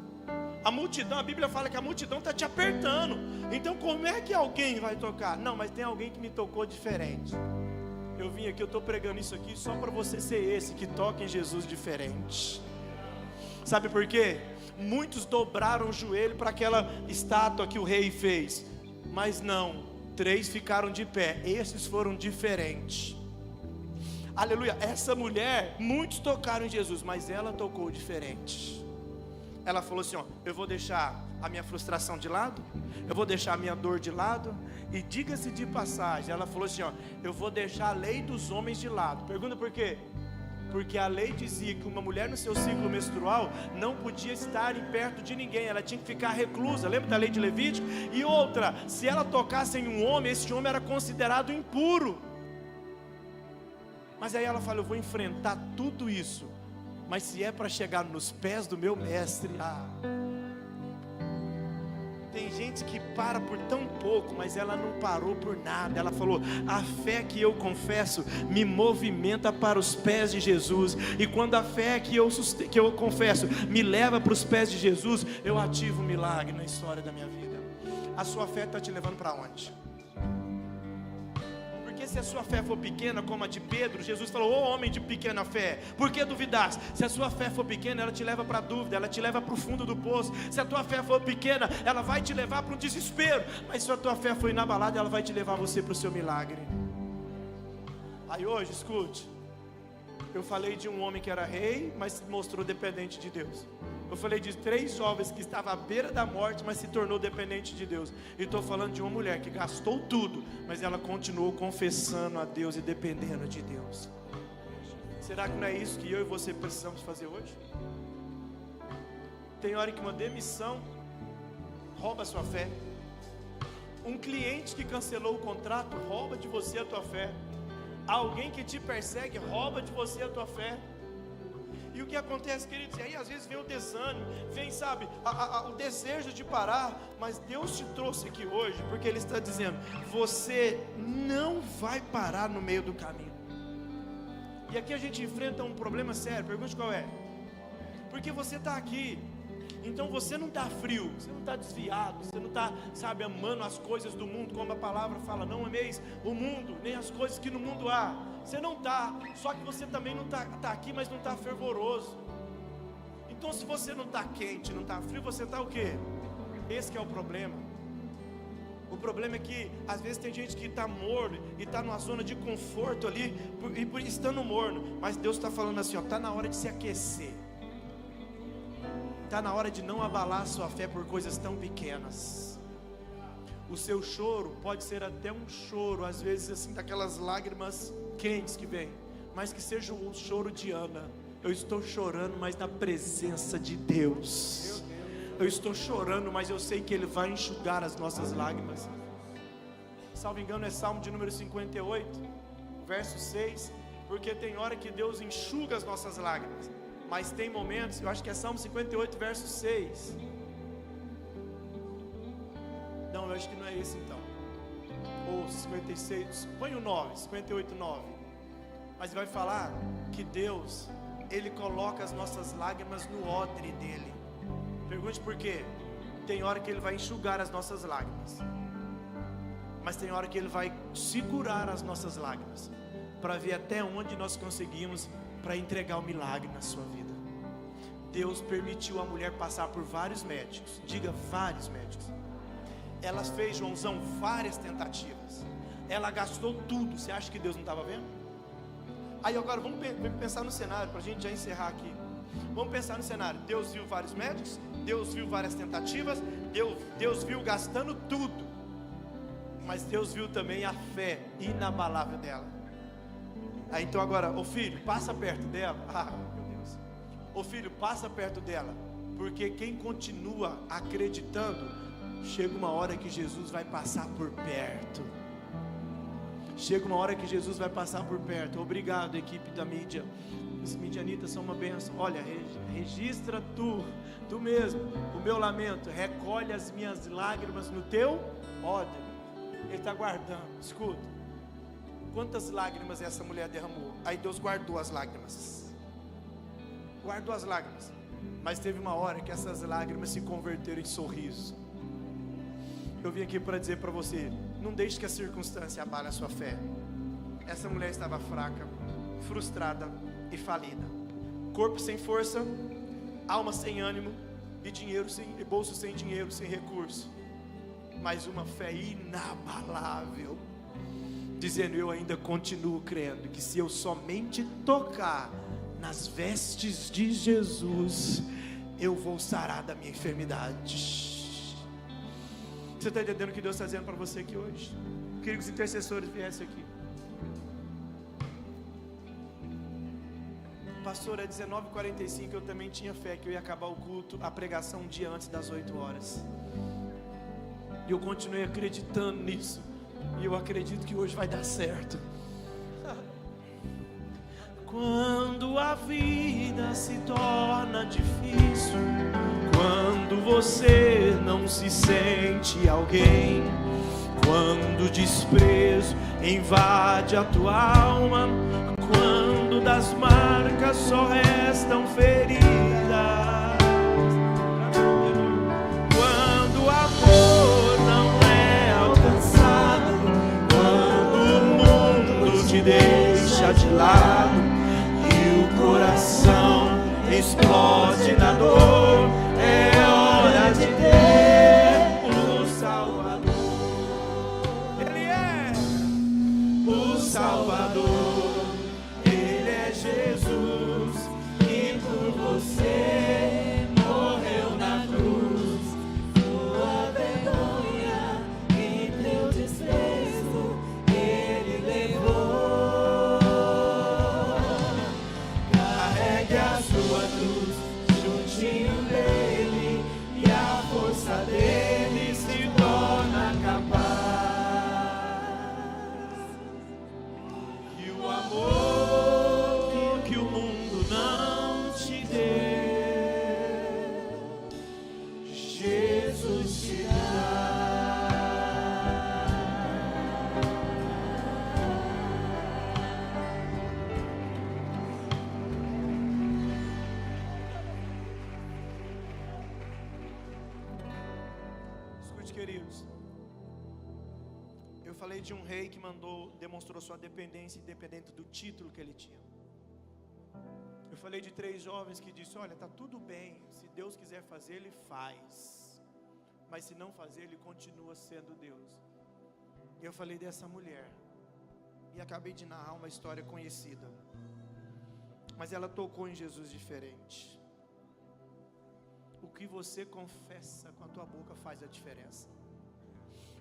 A multidão, a Bíblia fala que a multidão está te apertando. Então como é que alguém vai tocar? Não, mas tem alguém que me tocou diferente. Eu vim aqui, eu estou pregando isso aqui só para você ser esse que toca em Jesus diferente. Sabe por quê? Muitos dobraram o joelho para aquela estátua que o rei fez, mas não, 3 ficaram de pé. Esses foram diferentes. Aleluia. Essa mulher, muitos tocaram em Jesus, mas ela tocou diferente. Ela falou assim, ó, eu vou deixar a minha frustração de lado, eu vou deixar a minha dor de lado, e diga-se de passagem, ela falou assim, ó, eu vou deixar a lei dos homens de lado. Pergunta por quê? Porque a lei dizia que uma mulher no seu ciclo menstrual não podia estar perto de ninguém, ela tinha que ficar reclusa. Lembra da lei de Levítico? E outra, se ela tocasse em um homem, esse homem era considerado impuro. Mas aí ela fala, eu vou enfrentar tudo isso, mas se é para chegar nos pés do meu mestre, tem gente que para por tão pouco, mas ela não parou por nada. Ela falou, a fé que eu confesso me movimenta para os pés de Jesus. E quando a fé que eu confesso me leva para os pés de Jesus, eu ativo um milagre na história da minha vida. A sua fé está te levando para onde? Porque se a sua fé for pequena como a de Pedro, Jesus falou, ô homem de pequena fé, por que duvidaste? Se a sua fé for pequena, ela te leva para a dúvida, ela te leva para o fundo do poço. Se a tua fé for pequena, ela vai te levar para um desespero. Mas se a tua fé for inabalada, ela vai te levar você para o seu milagre. Aí hoje, escute, eu falei de um homem que era rei, mas se mostrou dependente de Deus. Eu falei de 3 jovens que estavam à beira da morte, mas se tornou dependente de Deus. E estou falando de uma mulher que gastou tudo, mas ela continuou confessando a Deus e dependendo de Deus. Será que não é isso que eu e você precisamos fazer hoje? Tem hora que uma demissão rouba a sua fé. Um cliente que cancelou o contrato rouba de você a tua fé. Alguém que te persegue rouba de você a tua fé. E o que acontece, queridos? E aí às vezes vem o desânimo, vem, sabe, o desejo de parar. Mas Deus te trouxe aqui hoje porque Ele está dizendo, você não vai parar no meio do caminho. E aqui a gente enfrenta um problema sério. Pergunte qual é? Porque você está aqui, então você não está frio, você não está desviado, você não está, sabe, amando as coisas do mundo, como a palavra fala, não ameis o mundo, nem as coisas que no mundo há. Você não está, só que você também não está aqui, mas não está fervoroso. Então se você não está quente, não está frio, você está o quê? Esse que é o problema. O problema é que às vezes tem gente que está morno e está numa zona de conforto ali, e por estando morno. Mas Deus está falando assim, ó, está na hora de se aquecer. Está na hora de não abalar a sua fé por coisas tão pequenas. O seu choro pode ser até um choro, às vezes assim, daquelas lágrimas quentes que vem, mas que seja o choro de Ana. Eu estou chorando, mas na presença de Deus. Eu estou chorando, mas eu sei que Ele vai enxugar as nossas lágrimas. Salvo engano é Salmo de número 58, verso 6. Porque tem hora que Deus enxuga as nossas lágrimas, mas tem momentos, eu acho que é Salmo 58, verso 6. Não, eu acho que não é esse então. Ou 56, põe o 9, 58, 9. Mas vai falar que Deus, Ele coloca as nossas lágrimas no odre dEle. Pergunte por quê? Tem hora que Ele vai enxugar as nossas lágrimas, mas tem hora que Ele vai segurar as nossas lágrimas, para ver até onde nós conseguimos, para entregar o milagre na sua vida. Deus permitiu a mulher passar por vários médicos, diga vários médicos. Ela fez, Joãozão, várias tentativas. Ela gastou tudo. Você acha que Deus não estava vendo? Aí agora vamos pensar no cenário, para a gente já encerrar aqui. Vamos pensar no cenário. Deus viu vários médicos, Deus viu várias tentativas, Deus viu gastando tudo, mas Deus viu também a fé inabalável dela. Aí então agora, ô filho, passa perto dela. Meu Deus. Ô filho, passa perto dela, porque quem continua acreditando, chega uma hora que Jesus vai passar por perto. Chega uma hora que Jesus vai passar por perto. Obrigado, equipe da mídia. Os midianitas são uma bênção. Olha, registra tu mesmo o meu lamento. Recolhe as minhas lágrimas no teu ódio. Ele está guardando. Escuta, quantas lágrimas essa mulher derramou? Aí Deus guardou as lágrimas. Guardou as lágrimas. Mas teve uma hora que essas lágrimas se converteram em sorriso. Eu vim aqui para dizer para você: não deixe que a circunstância abale a sua fé. Essa mulher estava fraca, frustrada e falida. Corpo sem força, alma sem ânimo, e bolso sem dinheiro, sem recurso. Mas uma fé inabalável, dizendo: eu ainda continuo crendo que se eu somente tocar nas vestes de Jesus, eu vou sarar da minha enfermidade. Você está entendendo o que Deus está dizendo para você aqui hoje? Eu queria que os intercessores viessem aqui. Pastor, é 19h45, eu também tinha fé que eu ia acabar o culto, a pregação um dia antes das 8 horas. E eu continuei acreditando nisso. E eu acredito que hoje vai dar certo. Quando a vida se torna difícil, quando você não se sente alguém, quando o desprezo invade a tua alma, quando das marcas só restam feridas, quando o amor não é alcançado, quando o mundo te deixa de lado e o coração explode na dor, é hora de ter o Salvador. Ele é o Salvador. Ele é Jesus que por você morreu na cruz. Tua vergonha e teu desprezo Ele levou. Carregue a sua cruz juntinho dele, e a força dele se torna capaz. E o amor que o mundo não te deu, Jesus te dá. Escute, queridos, eu falei de um rei que demonstrou sua dependência independente do título que ele tinha. Eu falei de 3 jovens que disseram: olha, está tudo bem, se Deus quiser fazer, Ele faz, mas se não fazer, Ele continua sendo Deus. E eu falei dessa mulher, e acabei de narrar uma história conhecida, mas ela tocou em Jesus diferente. O que você confessa com a tua boca faz a diferença.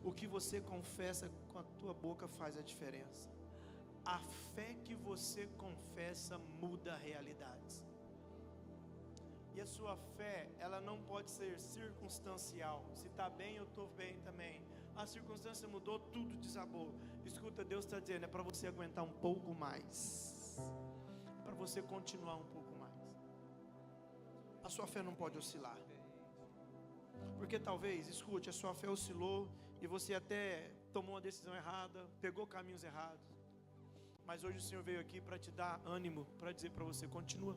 O que você confessa com a tua boca faz a diferença. A fé que você confessa muda realidades. E a sua fé, ela não pode ser circunstancial. Se está bem, eu estou bem também. A circunstância mudou, tudo desabou. Escuta, Deus está dizendo: é para você aguentar um pouco mais, para você continuar um pouco mais. A sua fé não pode oscilar. Porque talvez, escute, a sua fé oscilou e você até tomou uma decisão errada, pegou caminhos errados. Mas hoje o Senhor veio aqui para te dar ânimo, para dizer para você: continua.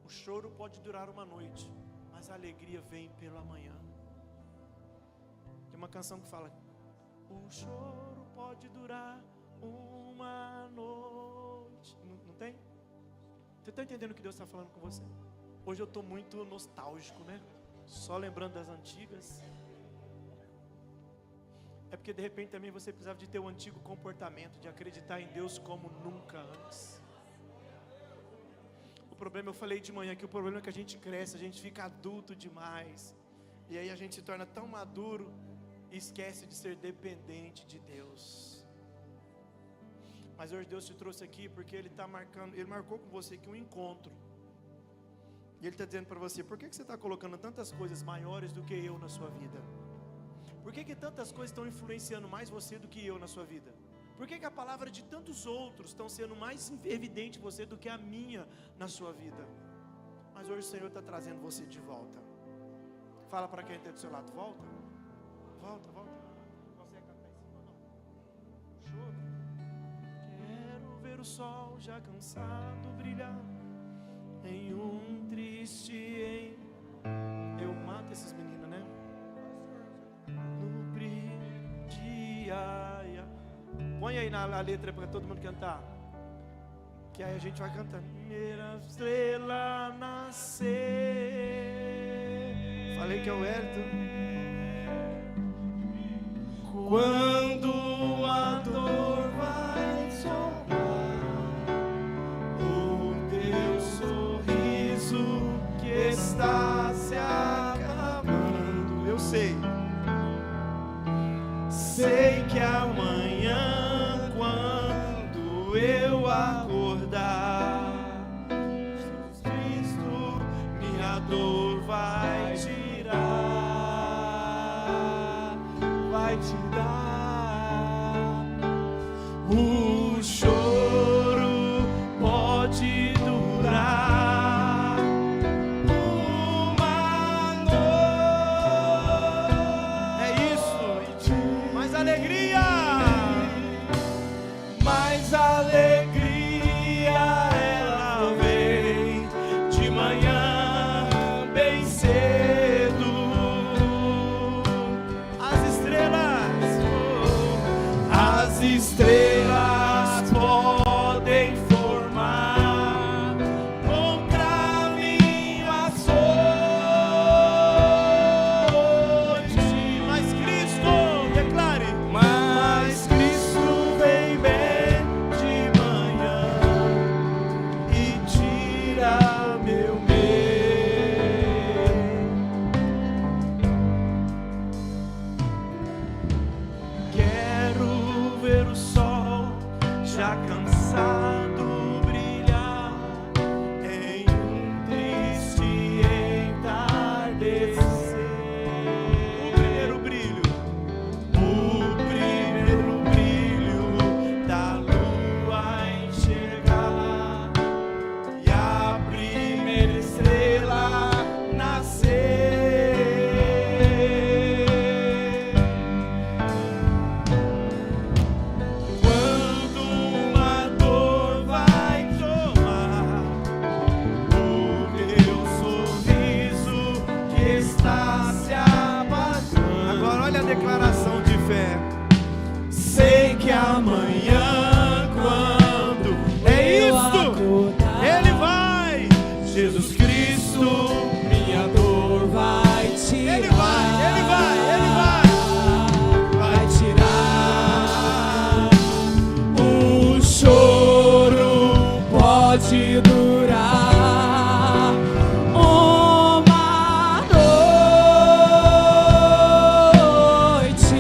O choro pode durar uma noite, mas a alegria vem pela manhã. Tem uma canção que fala: o choro pode durar uma noite. Não tem? Você está entendendo o que Deus está falando com você? Hoje eu estou muito nostálgico, né? Só lembrando das antigas. É porque de repente também você precisava de ter o antigo comportamento, de acreditar em Deus como nunca antes. O problema, eu falei de manhã que o problema é que a gente cresce, a gente fica adulto demais. E aí a gente se torna tão maduro e esquece de ser dependente de Deus. Mas hoje Deus te trouxe aqui porque Ele marcou com você aqui um encontro. E Ele está dizendo para você: por que você está colocando tantas coisas maiores do que eu na sua vida? Por que tantas coisas estão influenciando mais você do que eu na sua vida? Por que a palavra de tantos outros estão sendo mais evidente em você do que a minha na sua vida? Mas hoje o Senhor está trazendo você de volta. Fala para quem está do seu lado: volta, volta, volta. Consegue cantar em cima ou não? Choro. Quero ver o sol já cansado brilhar em um triste. Eu mato esses meninos, né? No brilho dia. Põe aí na letra para todo mundo cantar. Que aí a gente vai cantando. Primeira estrela nascer. Falei que é o Hélito. Quando a dor vai somar, o teu sorriso que está se acabando. Eu sei que amanhã, quando eu acordar, Jesus Cristo, minha dor vai tirar, vai tirar. O choro pode durar uma noite. É isso, mais alegria, mais alegria, ela vem de manhã bem cedo. As estrelas podem formar contra minha sorte. Mas Cristo, declare, mas Cristo vem bem de manhã e tira meu medo. Quero ver o sol já cansado brilhar em um triste entardecer. O primeiro brilho da lua enxergar e a primeira estrela nascer. Quando uma dor vai tomar o meu sorriso que está se apagando. Agora olha a declaração de fé. Sei que amanhã, quando é isto, Ele vai, Jesus Cristo, minha dor vai tirar. Ele vai tirar. O choro pode durar uma noite,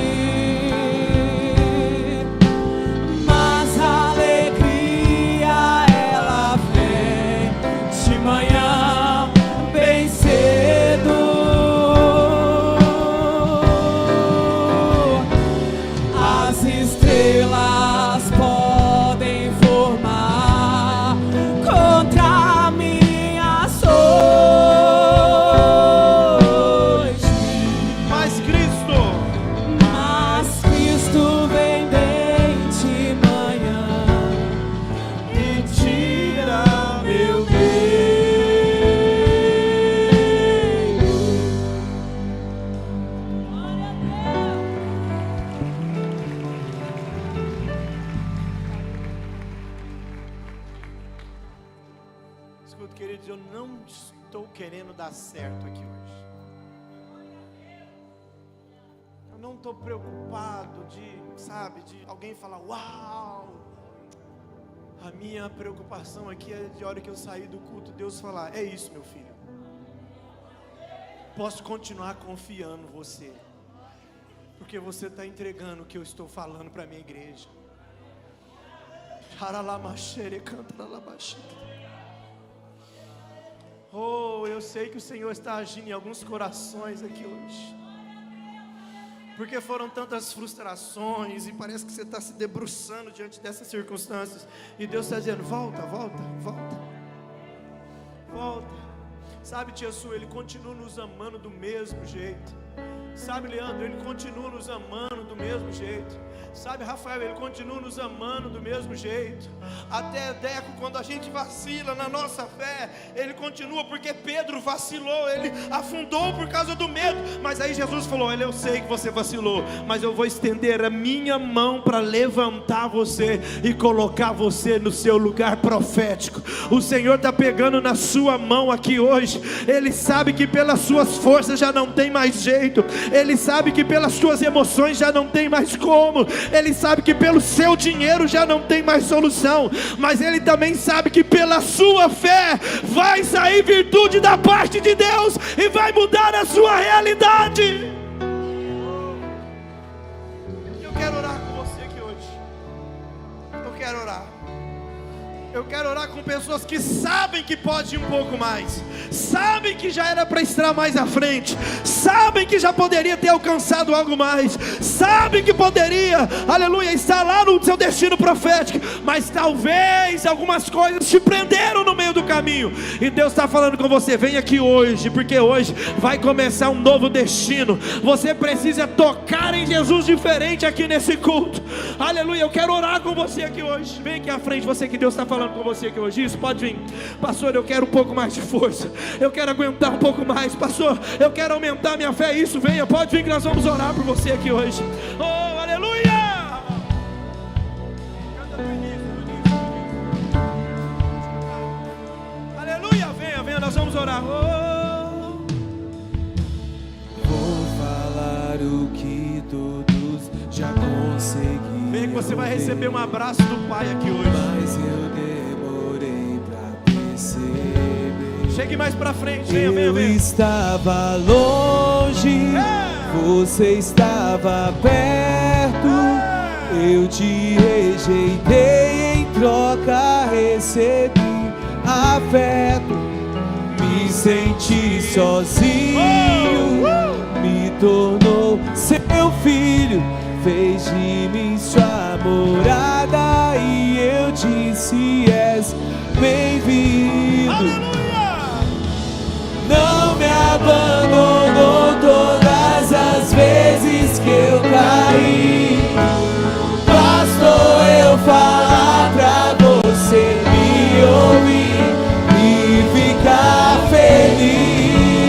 mas a alegria ela vem de manhã bem cedo. As estrelas podem formar contra minha sorte, mas Cristo vem bem de manhã e tira meu Escuta, queridos, eu não estou querendo dar certo aqui hoje. Eu não estou preocupado de alguém falar: uau, A minha preocupação aqui é de hora que eu sair do culto, Deus falar: é isso, meu filho. Posso continuar confiando em você, porque você está entregando o que eu estou falando para a minha igreja. Oh, eu sei que o Senhor está agindo em alguns corações aqui hoje, porque foram tantas frustrações e parece que você está se debruçando diante dessas circunstâncias, e Deus está dizendo: volta, volta, volta, volta. Sabe, tia Su, Ele continua nos amando do mesmo jeito. Sabe, Leandro, Ele continua nos amando do mesmo jeito. Sabe, Rafael, Ele continua nos amando do mesmo jeito. Até Deco, quando a gente vacila na nossa fé, Ele continua, porque Pedro vacilou, ele afundou por causa do medo. Mas aí Jesus falou: olha, eu sei que você vacilou, mas eu vou estender a minha mão para levantar você e colocar você no seu lugar profético. O Senhor está pegando na sua mão aqui hoje. Ele sabe que pelas suas forças já não tem mais jeito. Ele sabe que pelas suas emoções já não tem mais como. Ele sabe que pelo seu dinheiro já não tem mais solução. Mas Ele também sabe que pela sua fé vai sair virtude da parte de Deus e vai mudar a sua realidade. Eu quero orar com você aqui hoje. Eu quero orar. Eu quero orar com pessoas que sabem que pode ir um pouco mais, sabem que já era para estar mais à frente, sabem que já poderia ter alcançado algo mais, sabem que poderia, aleluia, estar lá no seu destino profético, mas talvez algumas coisas te prenderam no meio do caminho, e Deus está falando com você: vem aqui hoje, porque hoje vai começar um novo destino. Você precisa tocar em Jesus diferente aqui nesse culto, aleluia. Eu quero orar com você aqui hoje. Vem aqui à frente, você que Deus está falando com você aqui hoje. Isso, pode vir. Pastor, eu quero um pouco mais de força, eu quero aguentar um pouco mais. Pastor, eu quero aumentar minha fé. Isso, venha, pode vir que nós vamos orar por você aqui hoje. Oh, aleluia! Aleluia, venha, venha, nós vamos orar. Oh. Vou falar o que todos já conseguiram. Vem que você vai receber um abraço do Pai aqui hoje. Mas eu demorei pra perceber. Chegue mais pra frente, venha, venha, venha. Eu estava longe, você estava perto. Eu te rejeitei, em troca recebi afeto. Me senti sozinho, me tornou seu filho, fez de mim sua morada, e eu disse: és bem-vindo. Não me abandonou todas as vezes que eu caí. Bastou eu falar pra você me ouvir e ficar feliz.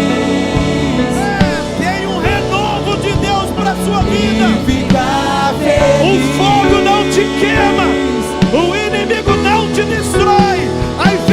Tem um renovo de Deus pra sua vida. E ficar feliz. O fogo não te queima, o inimigo não te destrói, as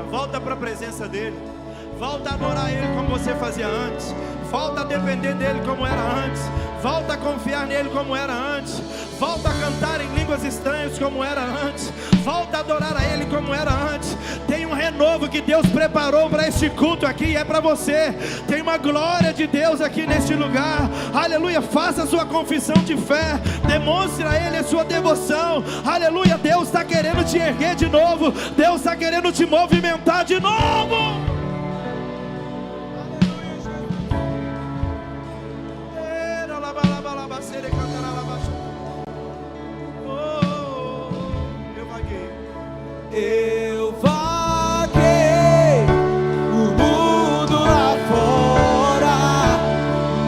Volta para a presença dele. Volta a adorar ele como você fazia antes. Volta a depender dele como era antes. Volta a confiar nele como era antes. Volta a cantar em línguas estranhas como era antes. Volta a adorar a ele como era antes. Tem um renovo que Deus preparou para este culto aqui e é para você. Tem uma glória de Deus aqui neste lugar. Aleluia, faça a sua confissão de fé. Demonstre a ele a sua devoção. Aleluia, Deus está querendo te erguer de novo. Deus está querendo te movimentar de novo. Eu vaguei o mundo lá fora,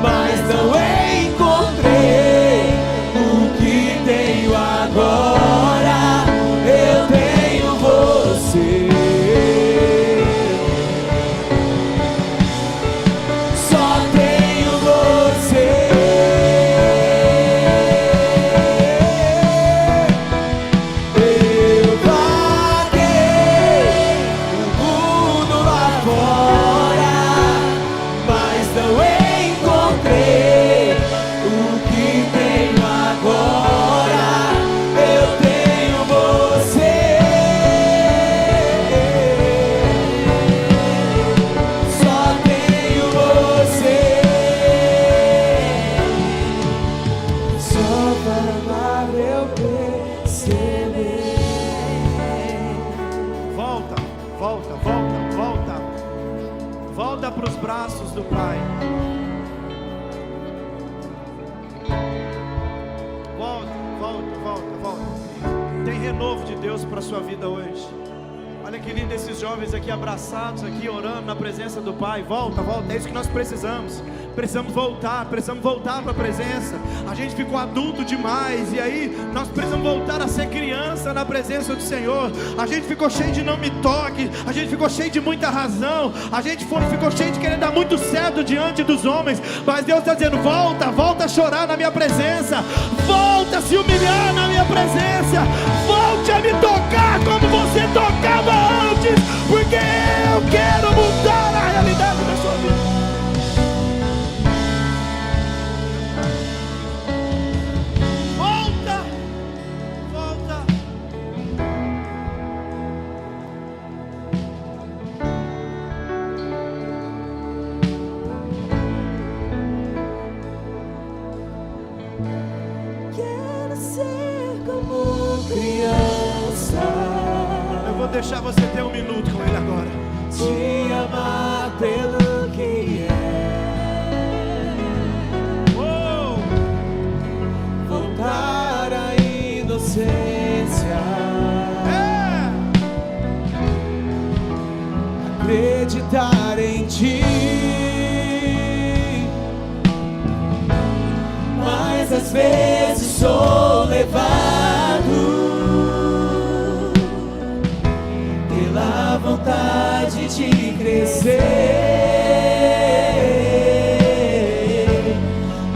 mas não encontrei o que tenho agora. Eu tenho você, só tenho você. Volta para os braços do Pai. Volta. Tem renovo de Deus para a sua vida hoje. Olha que lindo esses jovens aqui abraçados, aqui orando na presença do Pai. Volta, é isso que nós precisamos. Precisamos voltar para a presença. A gente ficou adulto demais, e aí nós precisamos voltar a ser criança na presença do Senhor. A gente ficou cheio de não me toque, a gente ficou cheio de muita razão, a gente ficou cheio de querer dar muito certo diante dos homens. Mas Deus está dizendo: volta a chorar na minha presença, volta a se humilhar na minha presença, volte a me tocar como você tocava antes, porque eu quero mudar a realidade da sua vida. Deixar você ter um minuto com Ele agora. Te amar pelo que é. Voltar à inocência. Acreditar em Ti. Mas às vezes sou levado pela vontade de crescer.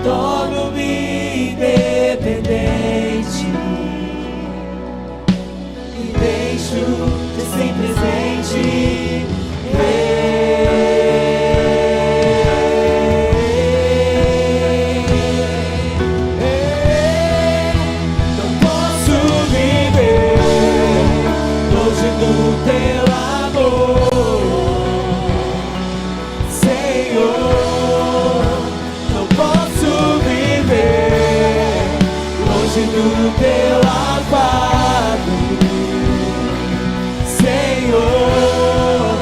Torno-me independente e deixo de simplesmente não posso viver longe do Teu amor, Senhor. Não posso viver longe do Teu afago, Senhor.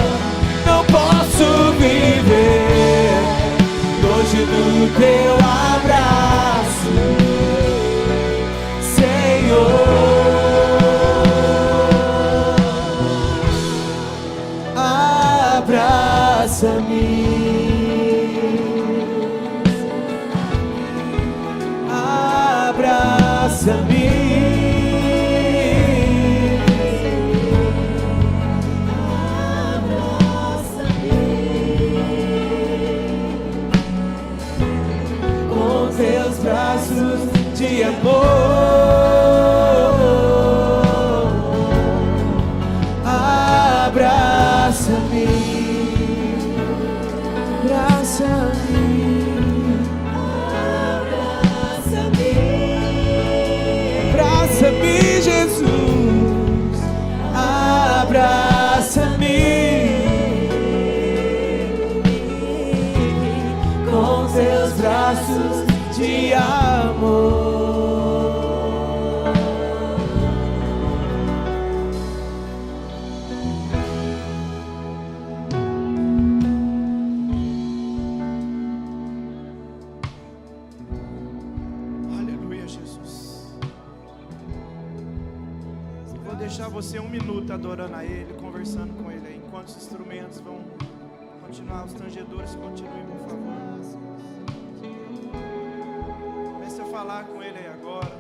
Não posso viver longe do Teu abraço, Senhor. Abraça-me, abraça-me. deixar você 1 minuto adorando a Ele, conversando com Ele aí, enquanto os instrumentos vão continuar, os tangedores continuem, por favor. Comece a falar com Ele aí agora.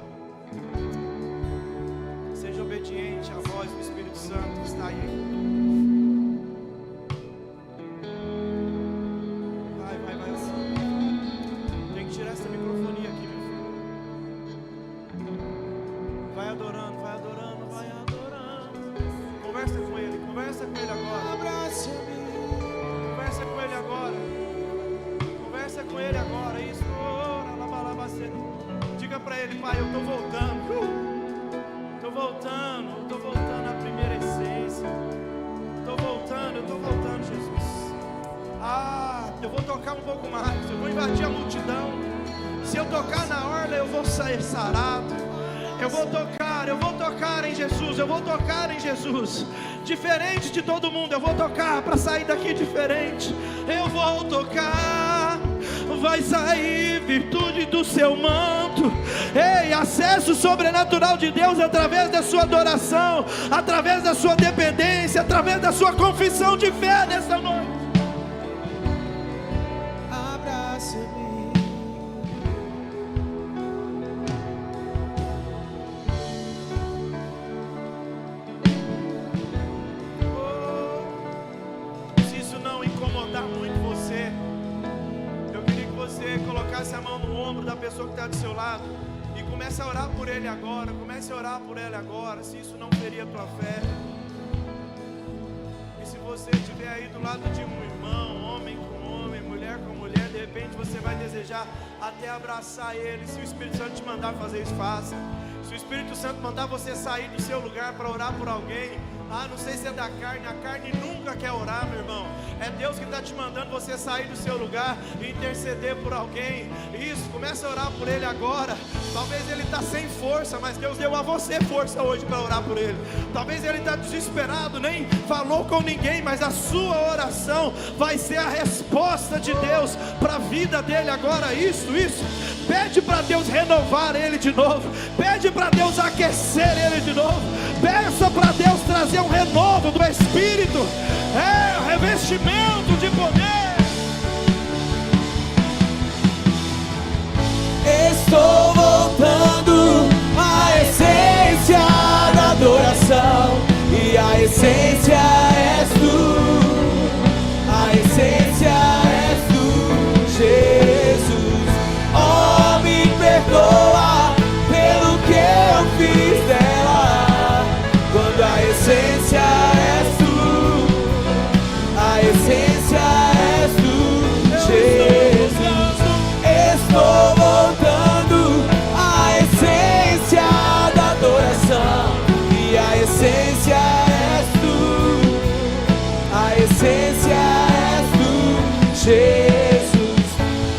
Seja obediente à voz do Espírito Santo que está aí. Tem que tirar essa microfonia aqui, meu filho. Vai adorando, vai adorando, vai adorando. Conversa com Ele agora. Abraça-me. Conversa com Ele agora. Conversa com Ele agora. Isso. Diga para Ele: Pai, eu estou voltando. Estou voltando à primeira essência. Estou voltando, Jesus. Eu vou tocar um pouco mais. Eu vou invadir a multidão. Se eu tocar na orla, eu vou sair sarado. Eu vou tocar em Jesus. Eu vou tocar em Jesus. Diferente de todo mundo, eu vou tocar para sair daqui diferente. Eu vou tocar. Vai sair virtude do seu manto. Ei, acesso sobrenatural de Deus através da sua adoração, através da sua dependência, através da sua confissão de fé nesta noite. Abraça-me. Se isso não incomodar muito você, você colocasse a mão no ombro da pessoa que está do seu lado e comece a orar por ele agora. Comece a orar por ele agora, se isso não ferir a tua fé. E se você estiver aí do lado de um irmão, homem com homem, mulher com mulher, de repente você vai desejar até abraçar ele. Se o Espírito Santo te mandar fazer isso, faça. Se o Espírito Santo mandar você sair do seu lugar para orar por alguém, não sei se é da carne, a carne nunca quer orar, meu irmão. É Deus que está te mandando você sair do seu lugar e interceder por alguém. Isso, começa a orar por ele agora. Talvez ele está sem força, mas Deus deu a você força hoje para orar por ele. Talvez ele está desesperado, nem falou com ninguém, mas a sua oração vai ser a resposta de Deus para a vida dele agora. Isso. Pede para Deus renovar ele de novo. Pede para Deus aquecer ele de novo. Peça para Deus trazer um renovo do Espírito. Um revestimento de poder. Estou voltando à essência da adoração. E a essência és tu. A essência és tu, Jesus. Oh, me perdoa pelo que eu fiz dela. Quando a essência és tu, a essência és tu, Jesus. Estou voltando à essência da adoração. E a essência és tu, a essência és tu, Jesus.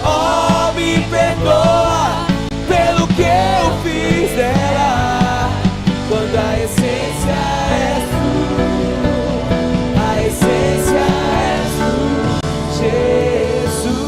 Oh, me perdoa pelo que eu fiz dela. Quando a essência és tu, a essência és tu, Jesus.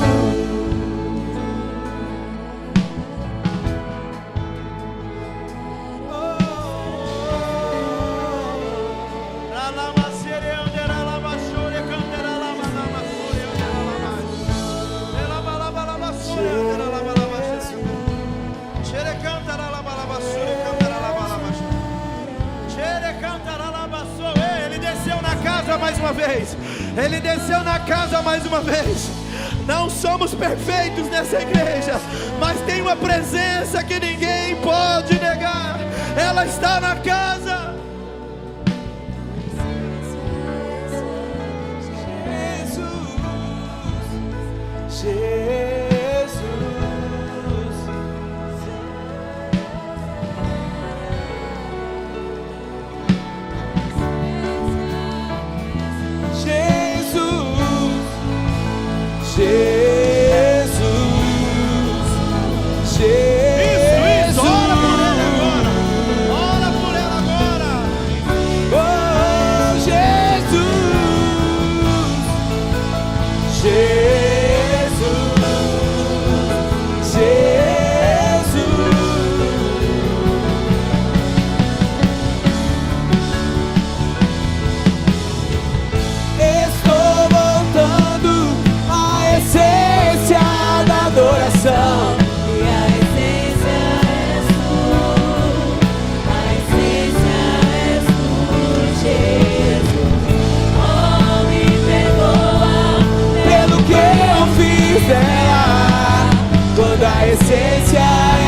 Ele desceu na casa mais uma vez. Ele desceu na casa mais uma vez. Não somos perfeitos nessa igreja, mas tem uma presença que ninguém pode negar. Ela está na casa. Isso, ora por ele agora. Ora por ele agora. se